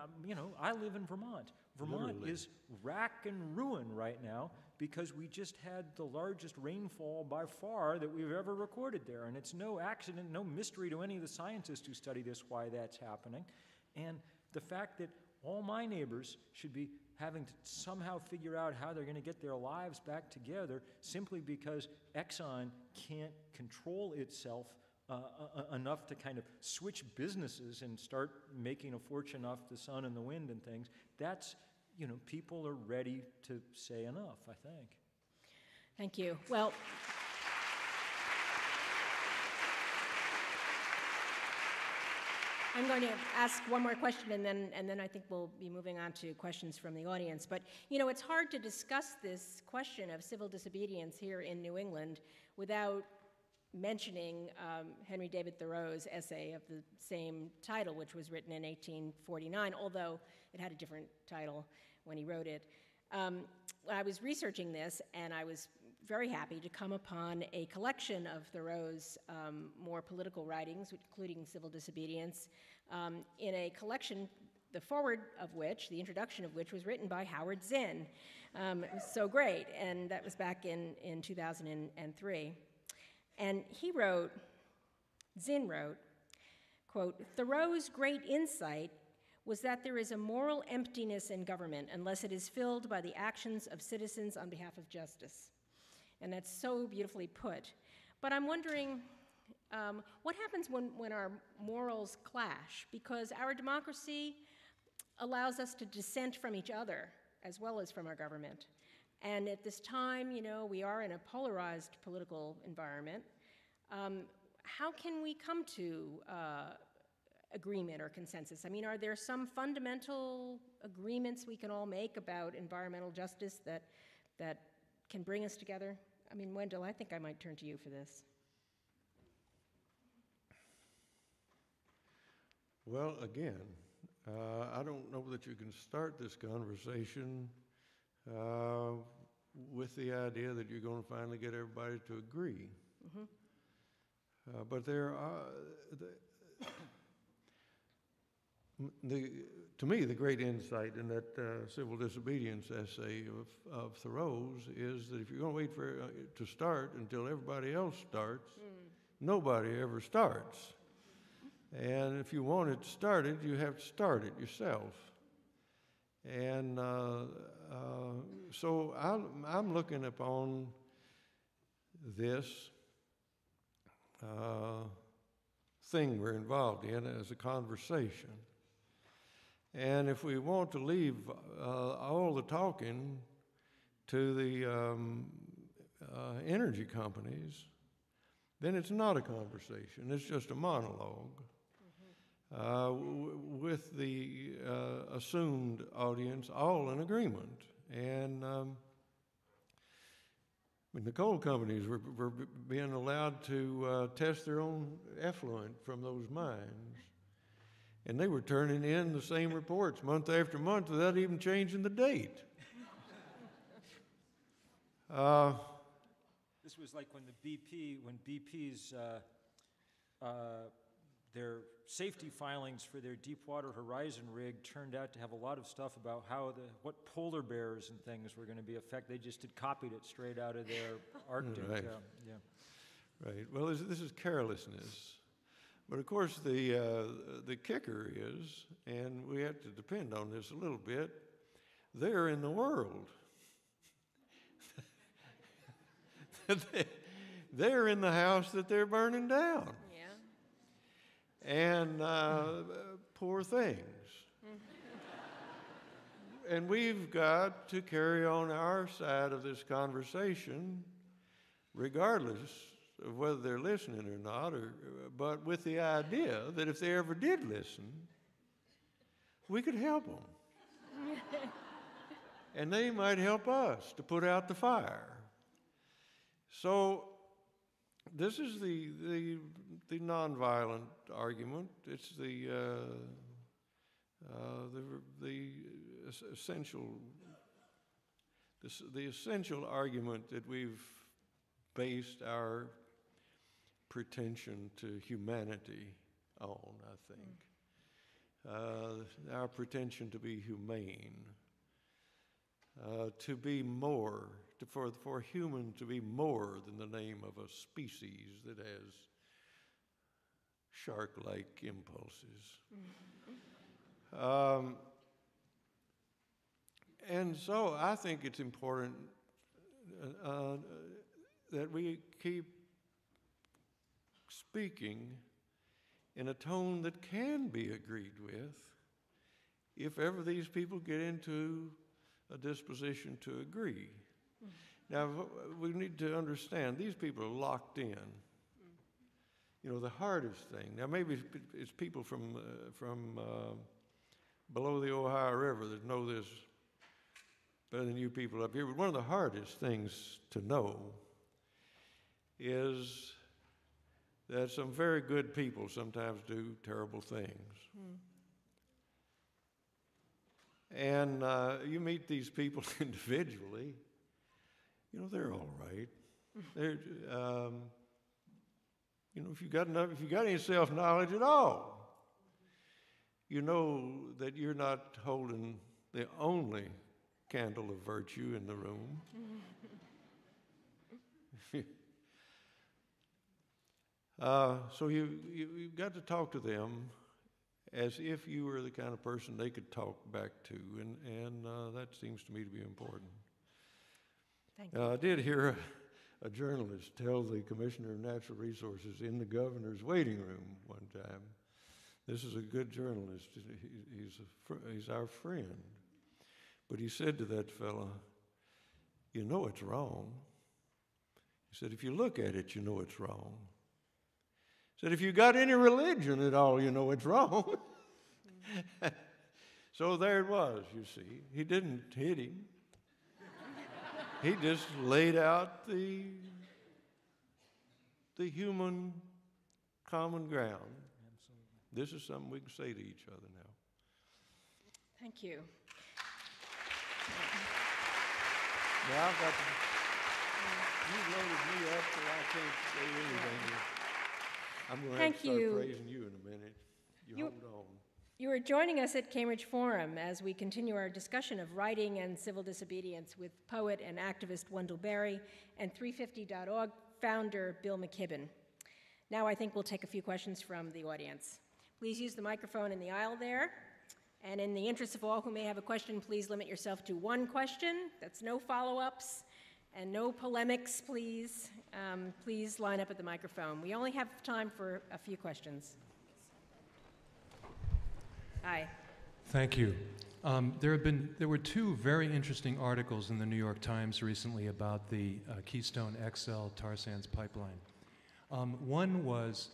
I live in Vermont. Vermont Literally. is rack and ruin right now because we just had the largest rainfall by far that we've ever recorded there. And it's no accident, no mystery to any of the scientists who study this why that's happening. And the fact that all my neighbors should be having to somehow figure out how they're going to get their lives back together simply because Exxon can't control itself enough to kind of switch businesses and start making a fortune off the sun and the wind and things. That's, people are ready to say enough, I think. Thank you. Well, I'm going to ask one more question, and then I think we'll be moving on to questions from the audience. But, it's hard to discuss this question of civil disobedience here in New England without mentioning Henry David Thoreau's essay of the same title, which was written in 1849, although it had a different title when he wrote it. I was researching this, and I was very happy to come upon a collection of Thoreau's more political writings, including Civil Disobedience, in a collection, the foreword of which, the introduction of which, was written by Howard Zinn. It was so great, and that was back in 2003. And Zinn wrote, quote, "Thoreau's great insight was that there is a moral emptiness in government unless it is filled by the actions of citizens on behalf of justice." And that's so beautifully put. But I'm wondering, what happens when our morals clash? Because our democracy allows us to dissent from each other as well as from our government. And at this time, we are in a polarized political environment. how can we come to agreement or consensus? I mean, are there some fundamental agreements we can all make about environmental justice that can bring us together? I mean, Wendell, I think I might turn to you for this. Well, again, I don't know that you can start this conversation with the idea that you're going to finally get everybody to agree. But there are, to me, the great insight in that civil disobedience essay of Thoreau's is that if you're going to wait for to start until everybody else starts, nobody ever starts. And if you want it started, you have to start it yourself. And so I'm looking upon this thing we're involved in as a conversation. And if we want to leave all the talking to the energy companies, then it's not a conversation, it's just a monologue. With the assumed audience all in agreement. And when the coal companies were being allowed to test their own effluent from those mines, and they were turning in the same reports month after month without even changing the date. This was like when BP's their safety filings for their Deepwater Horizon rig turned out to have a lot of stuff about what polar bears and things were going to be affected. They just had copied it straight out of their Arctic. Right. Yeah. Right. Well, this is carelessness. But of course, the kicker is, and we have to depend on this a little bit, they're in the world. They're in the house that they're burning down. And poor things. And we've got to carry on our side of this conversation, regardless of whether they're listening or not, but with the idea that if they ever did listen, we could help them. And they might help us to put out the fire. So this is the nonviolent argument. It's the essential argument that we've based our pretension to humanity on, I think. Our pretension to be humane, to be more, for human to be more than the name of a species that has shark-like impulses. And so I think it's important that we keep speaking in a tone that can be agreed with if ever these people get into a disposition to agree. Now, we need to understand, these people are locked in. You know, the hardest thing, now maybe it's people from below the Ohio River that know this better than you people up here, but one of the hardest things to know is that some very good people sometimes do terrible things. And you meet these people individually, you know, they're all right. They're, you know, if you got any self-knowledge at all, you know that you're not holding the only candle of virtue in the room. So you've got to talk to them as if you were the kind of person they could talk back to, and that seems to me to be important. Thank you. I did hear a journalist tell the Commissioner of Natural Resources in the governor's waiting room one time, this is a good journalist, he's our friend, but he said to that fella, you know it's wrong. He said, if you look at it, you know it's wrong. Said, if you got any religion at all, you know it's wrong. So there it was, you see. He didn't hit him. He just laid out the human common ground. Absolutely. This is something we can say to each other now. Thank you. Now I've got to, you loaded me up so I can't say anything. I'm going to have to start praising you in a minute. You hold on. You are joining us at Cambridge Forum as we continue our discussion of writing and civil disobedience with poet and activist Wendell Berry and 350.org founder Bill McKibben. Now I think we'll take a few questions from the audience. Please use the microphone in the aisle there. And in the interest of all who may have a question, please limit yourself to one question. That's no follow-ups and no polemics, please. Please line up at the microphone. We only have time for a few questions. Hi. Thank you. There were two very interesting articles in the New York Times recently about the Keystone XL tar sands pipeline. One was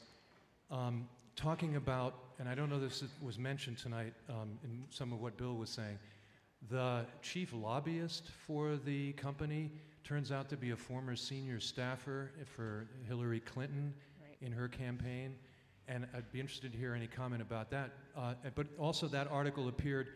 talking about, and I don't know if this was mentioned tonight in some of what Bill was saying, the chief lobbyist for the company turns out to be a former senior staffer for Hillary Clinton in her campaign. And I'd be interested to hear any comment about that. But also that article appeared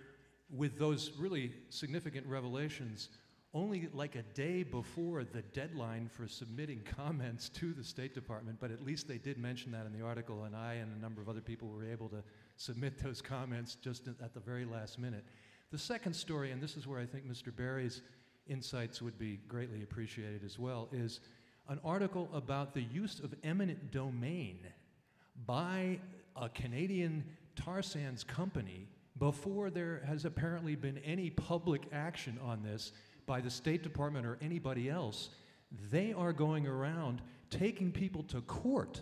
with those really significant revelations only like a day before the deadline for submitting comments to the State Department, but at least they did mention that in the article, and I and a number of other people were able to submit those comments just at the very last minute. The second story, and this is where I think Mr. Berry's insights would be greatly appreciated as well, is an article about the use of eminent domain by a Canadian tar sands company before there has apparently been any public action on this by the State Department or anybody else. They are going around taking people to court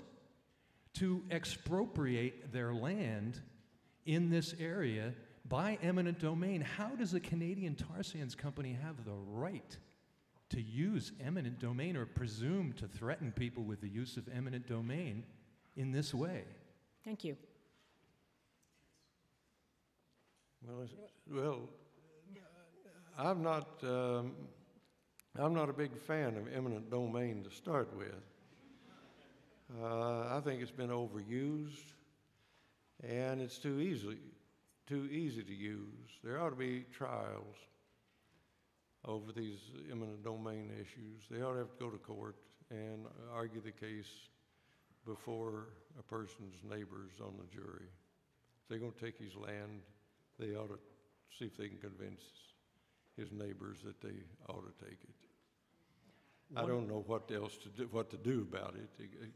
to expropriate their land in this area by eminent domain. How does a Canadian tar sands company have the right to use eminent domain or presume to threaten people with the use of eminent domain in this way? Thank you. Well, I'm not a big fan of eminent domain to start with. I think it's been overused, and it's too easy to use. There ought to be trials over these eminent domain issues. They ought to have to go to court and argue the case before a person's neighbors on the jury. If they're going to take his land, they ought to see if they can convince his neighbors that they ought to take it. I don't know what to do about it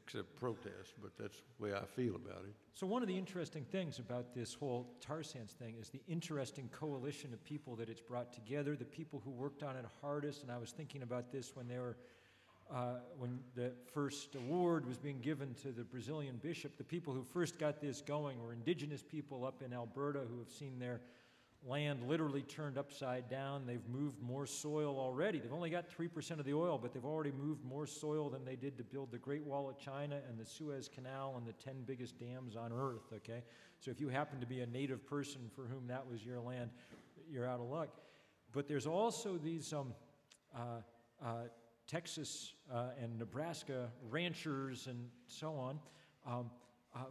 except protest, but that's the way I feel about it. So one of the interesting things about this whole tar sands thing is the interesting coalition of people that it's brought together, the people who worked on it hardest, and I was thinking about this when they were when the first award was being given to the Brazilian bishop. The people who first got this going were indigenous people up in Alberta who have seen their land literally turned upside down. They've moved more soil already. They've only got 3% of the oil, but they've already moved more soil than they did to build the Great Wall of China and the Suez Canal and the 10 biggest dams on Earth, okay? So if you happen to be a native person for whom that was your land, you're out of luck. But there's also these Texas and Nebraska ranchers and so on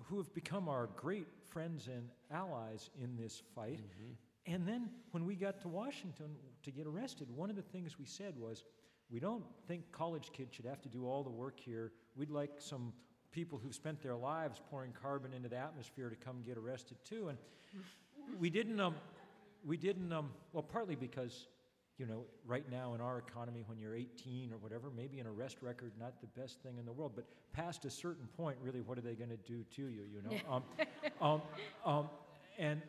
who have become our great friends and allies in this fight. Mm-hmm. And then when we got to Washington to get arrested, one of the things we said was, we don't think college kids should have to do all the work here. We'd like some people who've spent their lives pouring carbon into the atmosphere to come get arrested too. And we didn't, well, partly because, you know, right now in our economy, when you're 18 or whatever, maybe an arrest record, not the best thing in the world, but past a certain point, really, what are they going to do to you, you know? And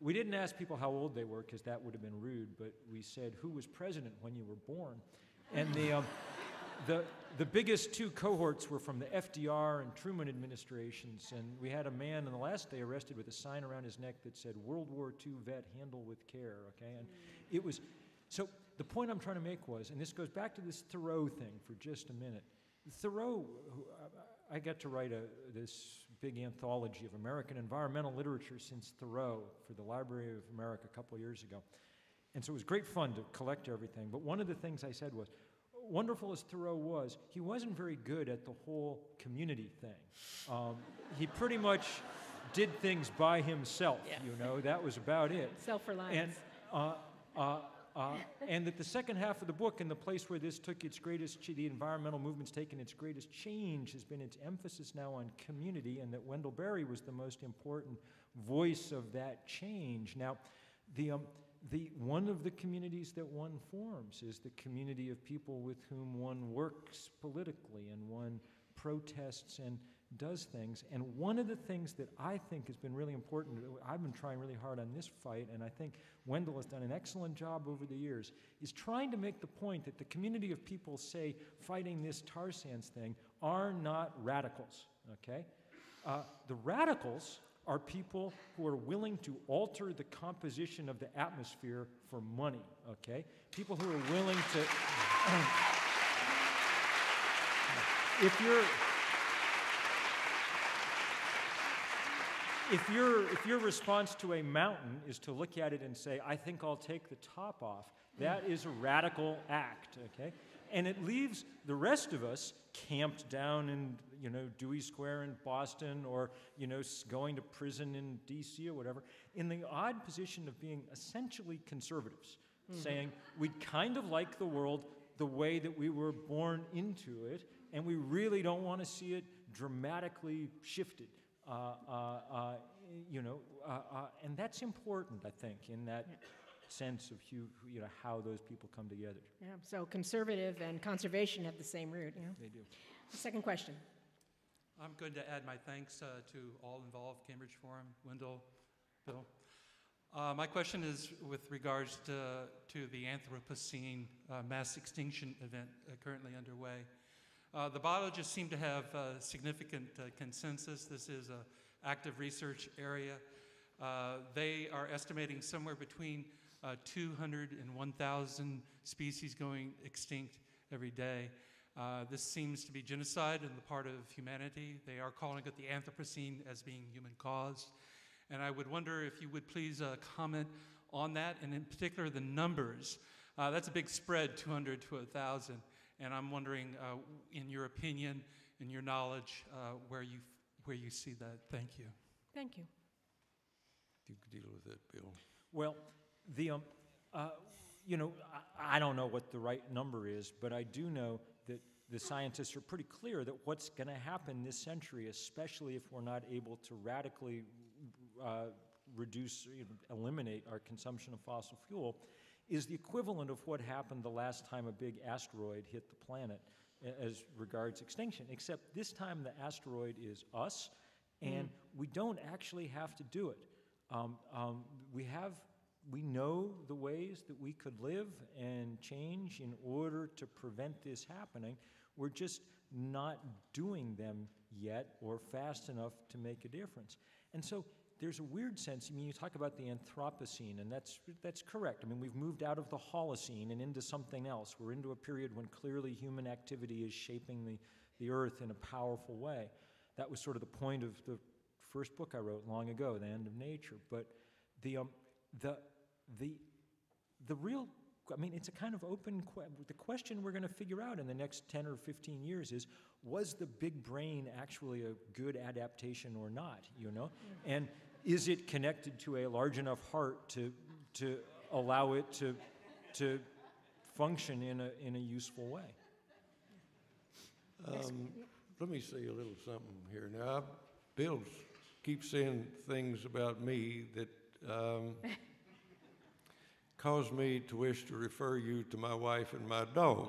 we didn't ask people how old they were, because that would have been rude, but we said, who was president when you were born? And the biggest two cohorts were from the FDR and Truman administrations, and we had a man on the last day arrested with a sign around his neck that said, World War II vet, handle with care, okay? And it was, so the point I'm trying to make was, and this goes back to this Thoreau thing for just a minute. Thoreau, I got to write this big anthology of American environmental literature since Thoreau for the Library of America a couple years ago. And so it was great fun to collect everything. But one of the things I said was, wonderful as Thoreau was, he wasn't very good at the whole community thing. He pretty much did things by himself, you know, that was about it. Self-reliance. And that the second half of the book, and the place where this took its greatest, the environmental movement's taken its greatest change, has been its emphasis now on community, and that Wendell Berry was the most important voice of that change. Now, one of the communities that one forms is the community of people with whom one works politically and one protests and does things. And one of the things that I think has been really important, I've been trying really hard on this fight, and I think Wendell has done an excellent job over the years, is trying to make the point that the community of people, say, fighting this tar sands thing, are not radicals, okay? The radicals are people who are willing to alter the composition of the atmosphere for money, okay? People who are willing to... If your response to a mountain is to look at it and say, I think I'll take the top off, that is a radical act, okay? And it leaves the rest of us camped down in, you know, Dewey Square in Boston, or, you know, going to prison in D.C. or whatever, in the odd position of being essentially conservatives, saying we'd kind of like the world the way that we were born into it, and we really don't want to see it dramatically shifted. And that's important, I think, in that sense of how those people come together. Yeah, so conservative and conservation have the same root. You know? They do. Second question. I'm going to add my thanks to all involved, Cambridge Forum, Wendell, Bill. My question is with regards to the Anthropocene mass extinction event currently underway. The biologists seem to have significant consensus. This is an active research area. They are estimating somewhere between 200 and 1,000 species going extinct every day. This seems to be genocide on the part of humanity. They are calling it the Anthropocene as being human caused. And I would wonder if you would please comment on that, and in particular the numbers. That's a big spread, 200 to 1,000. And I'm wondering, in your opinion, in your knowledge, where you see that. Thank you. Thank you. You could deal with that, Bill. Well, I don't know what the right number is, but I do know that the scientists are pretty clear that what's going to happen this century, especially if we're not able to radically reduce, eliminate our consumption of fossil fuel, is the equivalent of what happened the last time a big asteroid hit the planet as regards extinction, except this time the asteroid is us, and we don't actually have to do it. We know the ways that we could live and change in order to prevent this happening. We're just not doing them yet or fast enough to make a difference. And so there's a weird sense, you talk about the Anthropocene, and that's correct. We've moved out of the Holocene and into something else. We're into a period when clearly human activity is shaping the Earth in a powerful way. That was sort of the point of the first book I wrote long ago, The End of Nature. But the real, it's a kind of open the question we're going to figure out in the next 10 or 15 years is, was the big brain actually a good adaptation or not, And is it connected to a large enough heart to allow it to function in a useful way? Let me say a little something here. Now, Bill keeps saying things about me that cause me to wish to refer you to my wife and my dog.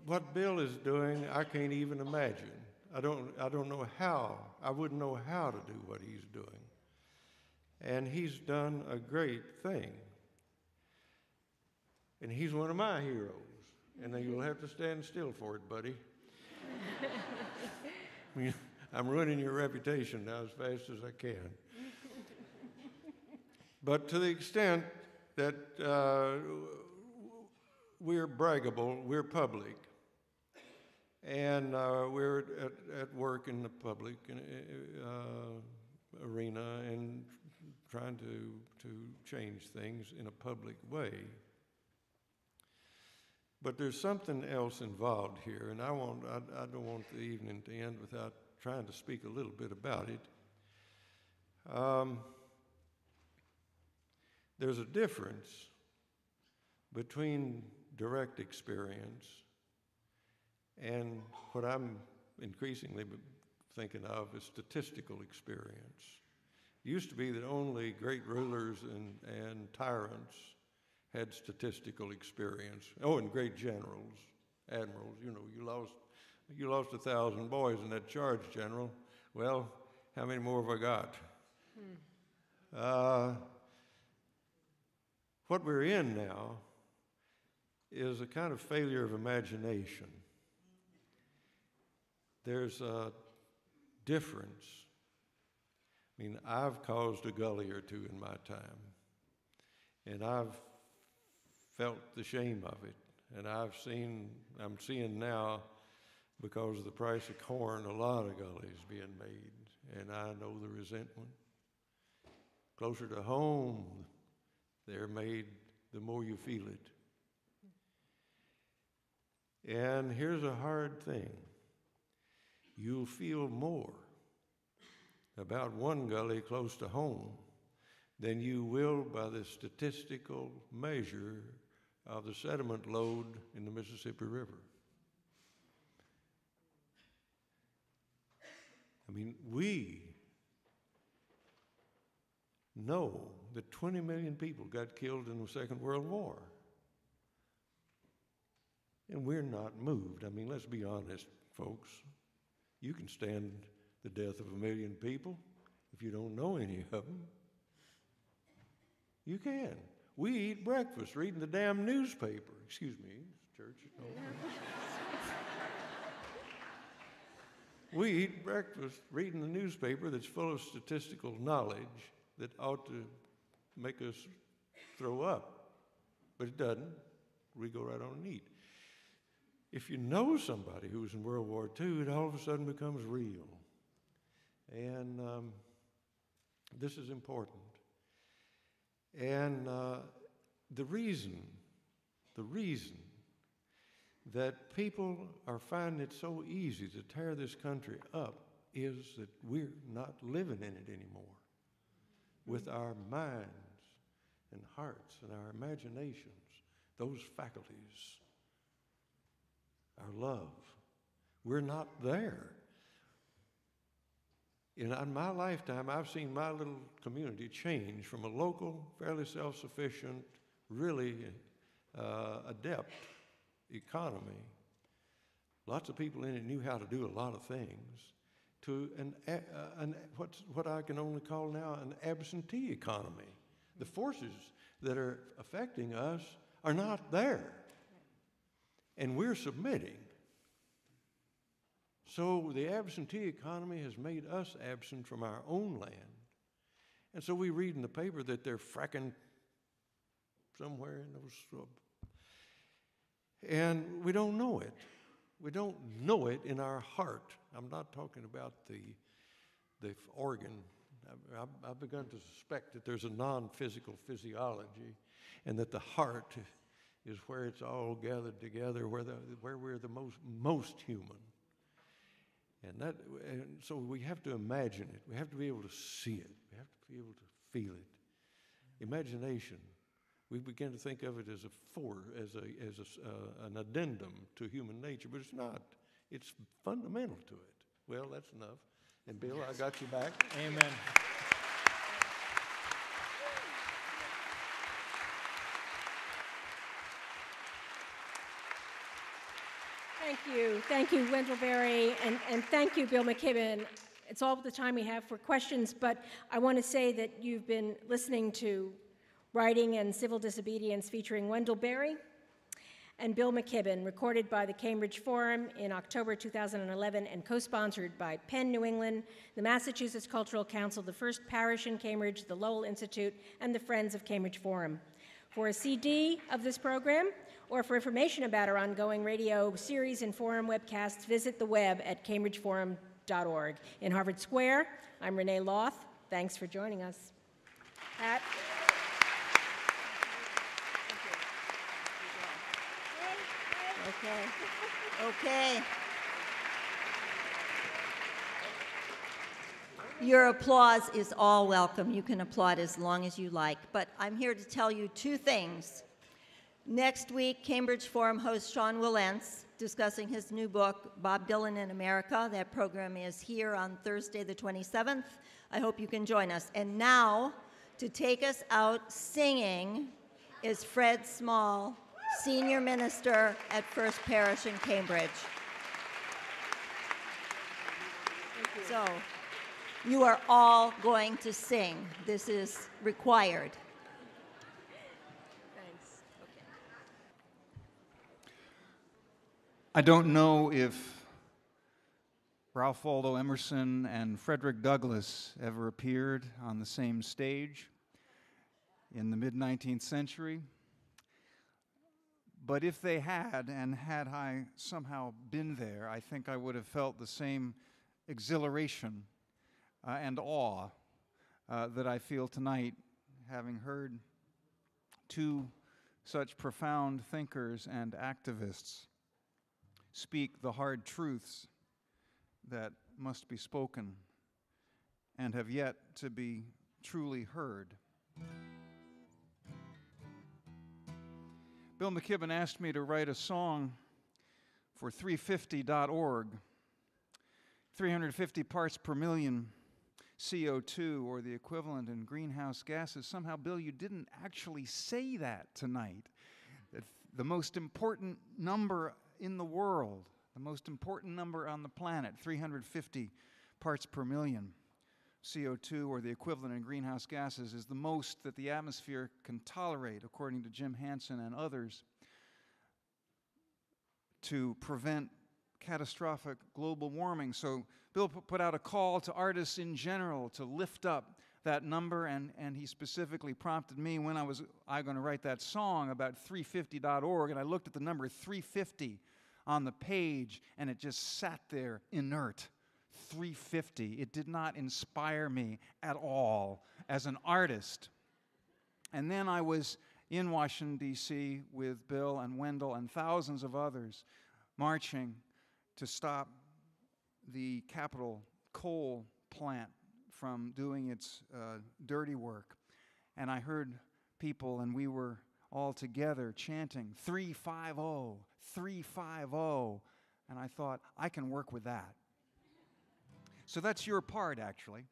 What Bill is doing, I can't even imagine. I don't know how. I wouldn't know how to do what he's doing. And he's done a great thing. And he's one of my heroes. And then you'll have to stand still for it, buddy. I'm ruining your reputation now as fast as I can. But to the extent that we're braggable, we're public, and we're at work in the public arena and trying to change things in a public way. But there's something else involved here, and I don't want the evening to end without trying to speak a little bit about it. There's a difference between direct experience and what I'm increasingly thinking of as statistical experience. It used to be that only great rulers and tyrants had statistical experience. Oh, and great generals, admirals. You know, you lost 1,000 boys in that charge, General. Well, how many more have I got? What we're in now is a kind of failure of imagination. There's a difference. I mean, I've caused a gully or two in my time, and I've felt the shame of it, and I'm seeing now, because of the price of corn, a lot of gullies being made, and I know the resentment. Closer to home, they're made, the more you feel it. And here's a hard thing. You'll feel more about one gully close to home than you will by the statistical measure of the sediment load in the Mississippi River. I mean, we know that 20 million people got killed in the Second World War. And we're not moved. I mean, let's be honest, folks. You can stand the death of 1 million people if you don't know any of them. You can. We eat breakfast reading the damn newspaper. Excuse me, church. No. We eat breakfast reading the newspaper that's full of statistical knowledge that ought to make us throw up. But it doesn't. We go right on and eat. If you know somebody who was in World War II, it all of a sudden becomes real. And this is important. And the reason that people are finding it so easy to tear this country up is that we're not living in it anymore. With our minds and hearts and our imaginations, those faculties, our love, we're not there. In my lifetime, I've seen my little community change from a local, fairly self-sufficient, really adept economy. Lots of people in it knew how to do a lot of things, to what I can only call now an absentee economy. The forces that are affecting us are not there, and we're submitting. So the absentee economy has made us absent from our own land. And so we read in the paper that they're fracking somewhere in those and we don't know it. We don't know it in our heart. I'm not talking about the organ. I've begun to suspect that there's a non-physical physiology, and that the heart is where it's all gathered together, where we're the most human. And so we have to imagine it. We have to be able to see it. We have to be able to feel it. Imagination. We begin to think of it as an addendum to human nature, but it's not. It's fundamental to it. Well, that's enough. And Bill, I got you back. Amen. Thank you, Wendell Berry, and thank you, Bill McKibben. It's all the time we have for questions, but I want to say that you've been listening to Writing and Civil Disobedience featuring Wendell Berry, and Bill McKibben, recorded by the Cambridge Forum in October 2011 and co-sponsored by Penn New England, the Massachusetts Cultural Council, the First Parish in Cambridge, the Lowell Institute, and the Friends of Cambridge Forum. For a CD of this program, or for information about our ongoing radio series and forum webcasts, visit the web at cambridgeforum.org. In Harvard Square, I'm Renée Loth. Thanks for joining us. Pat? Okay. Your applause is all welcome. You can applaud as long as you like. But I'm here to tell you two things. Next week, Cambridge Forum host Sean Wilentz discussing his new book, Bob Dylan in America. That program is here on Thursday the 27th. I hope you can join us. And now, to take us out singing is Fred Small, Senior Minister at First Parish in Cambridge. So, you are all going to sing. This is required. Thanks. Okay. I don't know if Ralph Waldo Emerson and Frederick Douglass ever appeared on the same stage in the mid-19th century. But if they had, and had I somehow been there, I think I would have felt the same exhilaration and awe that I feel tonight, having heard two such profound thinkers and activists speak the hard truths that must be spoken and have yet to be truly heard. Bill McKibben asked me to write a song for 350.org, 350 parts per million CO2, or the equivalent in greenhouse gases. Somehow, Bill, you didn't actually say that tonight. The most important number in the world, the most important number on the planet, 350 parts per million CO2, or the equivalent in greenhouse gases, is the most that the atmosphere can tolerate, according to Jim Hansen and others, to prevent catastrophic global warming. So Bill put out a call to artists in general to lift up that number, and he specifically prompted me when I was going to write that song about 350.org, and I looked at the number 350 on the page, and it just sat there inert. 350. It did not inspire me at all as an artist. And then I was in Washington, D.C. with Bill and Wendell and thousands of others marching to stop the Capitol coal plant from doing its dirty work. And I heard people, and we were all together chanting, 350, 350. And I thought, I can work with that. So that's your part, actually.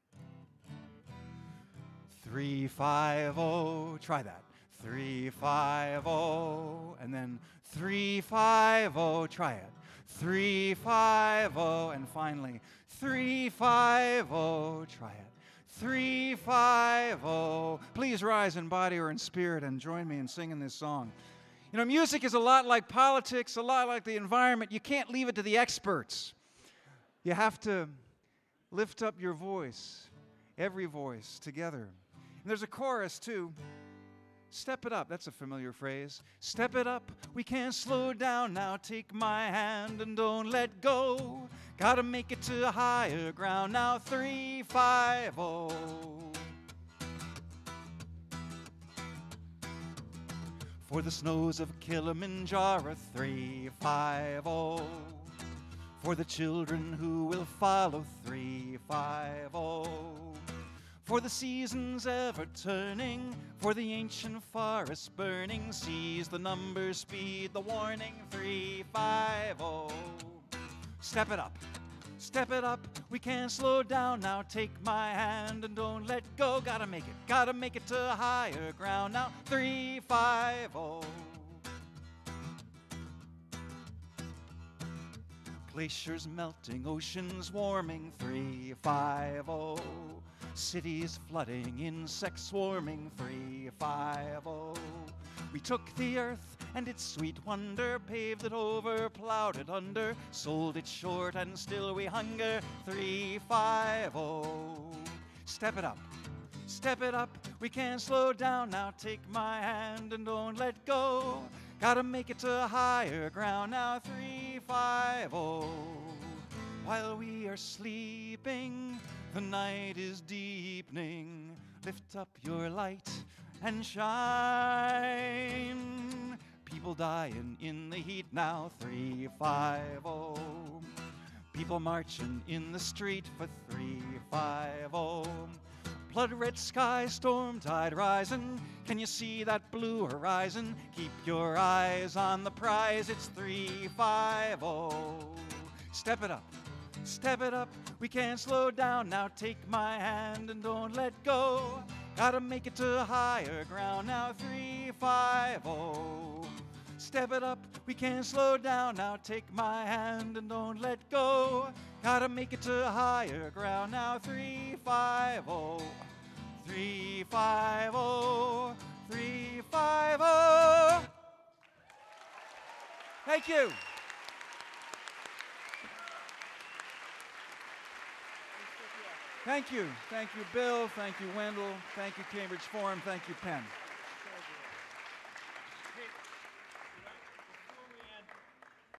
350, try that. 350, and then 350, try it. 350, and finally 350, try it. 350. Please rise in body or in spirit and join me in singing this song. You know, music is a lot like politics, a lot like the environment. You can't leave it to the experts. You have to lift up your voice, every voice, together. And there's a chorus, too. Step it up, that's a familiar phrase. Step it up, we can't slow down now. Take my hand and don't let go. Gotta make it to higher ground now. 350. For the snows of Kilimanjaro, 350. For the children who will follow, 350. For the seasons ever turning, for the ancient forests burning, seize the number, speed the warning, 350. Step it up, we can't slow down now. Take my hand and don't let go. Gotta make it to higher ground now, 350. Glaciers melting, oceans warming, 350. Cities flooding, insects swarming, 350. We took the earth and its sweet wonder, paved it over, plowed it under, sold it short and still we hunger. 350. Step it up. Step it up, we can't slow down now. Take my hand and don't let go. Gotta make it to higher ground now. 350. While we are sleeping, the night is deepening. Lift up your light and shine. People dying in the heat now. 350. People marching in the street for 350. Blood red sky, storm tide rising. Can you see that blue horizon? Keep your eyes on the prize. It's 350. Step it up. Step it up. We can't slow down now. Take my hand and don't let go. Gotta make it to higher ground now. 350. Step it up. We can't slow down now. Take my hand and don't let go. Gotta make it to higher ground now. 350. 350. 350. Thank you. Thank you. Thank you, Bill. Thank you, Wendell. Thank you, Cambridge Forum. Thank you, Penn.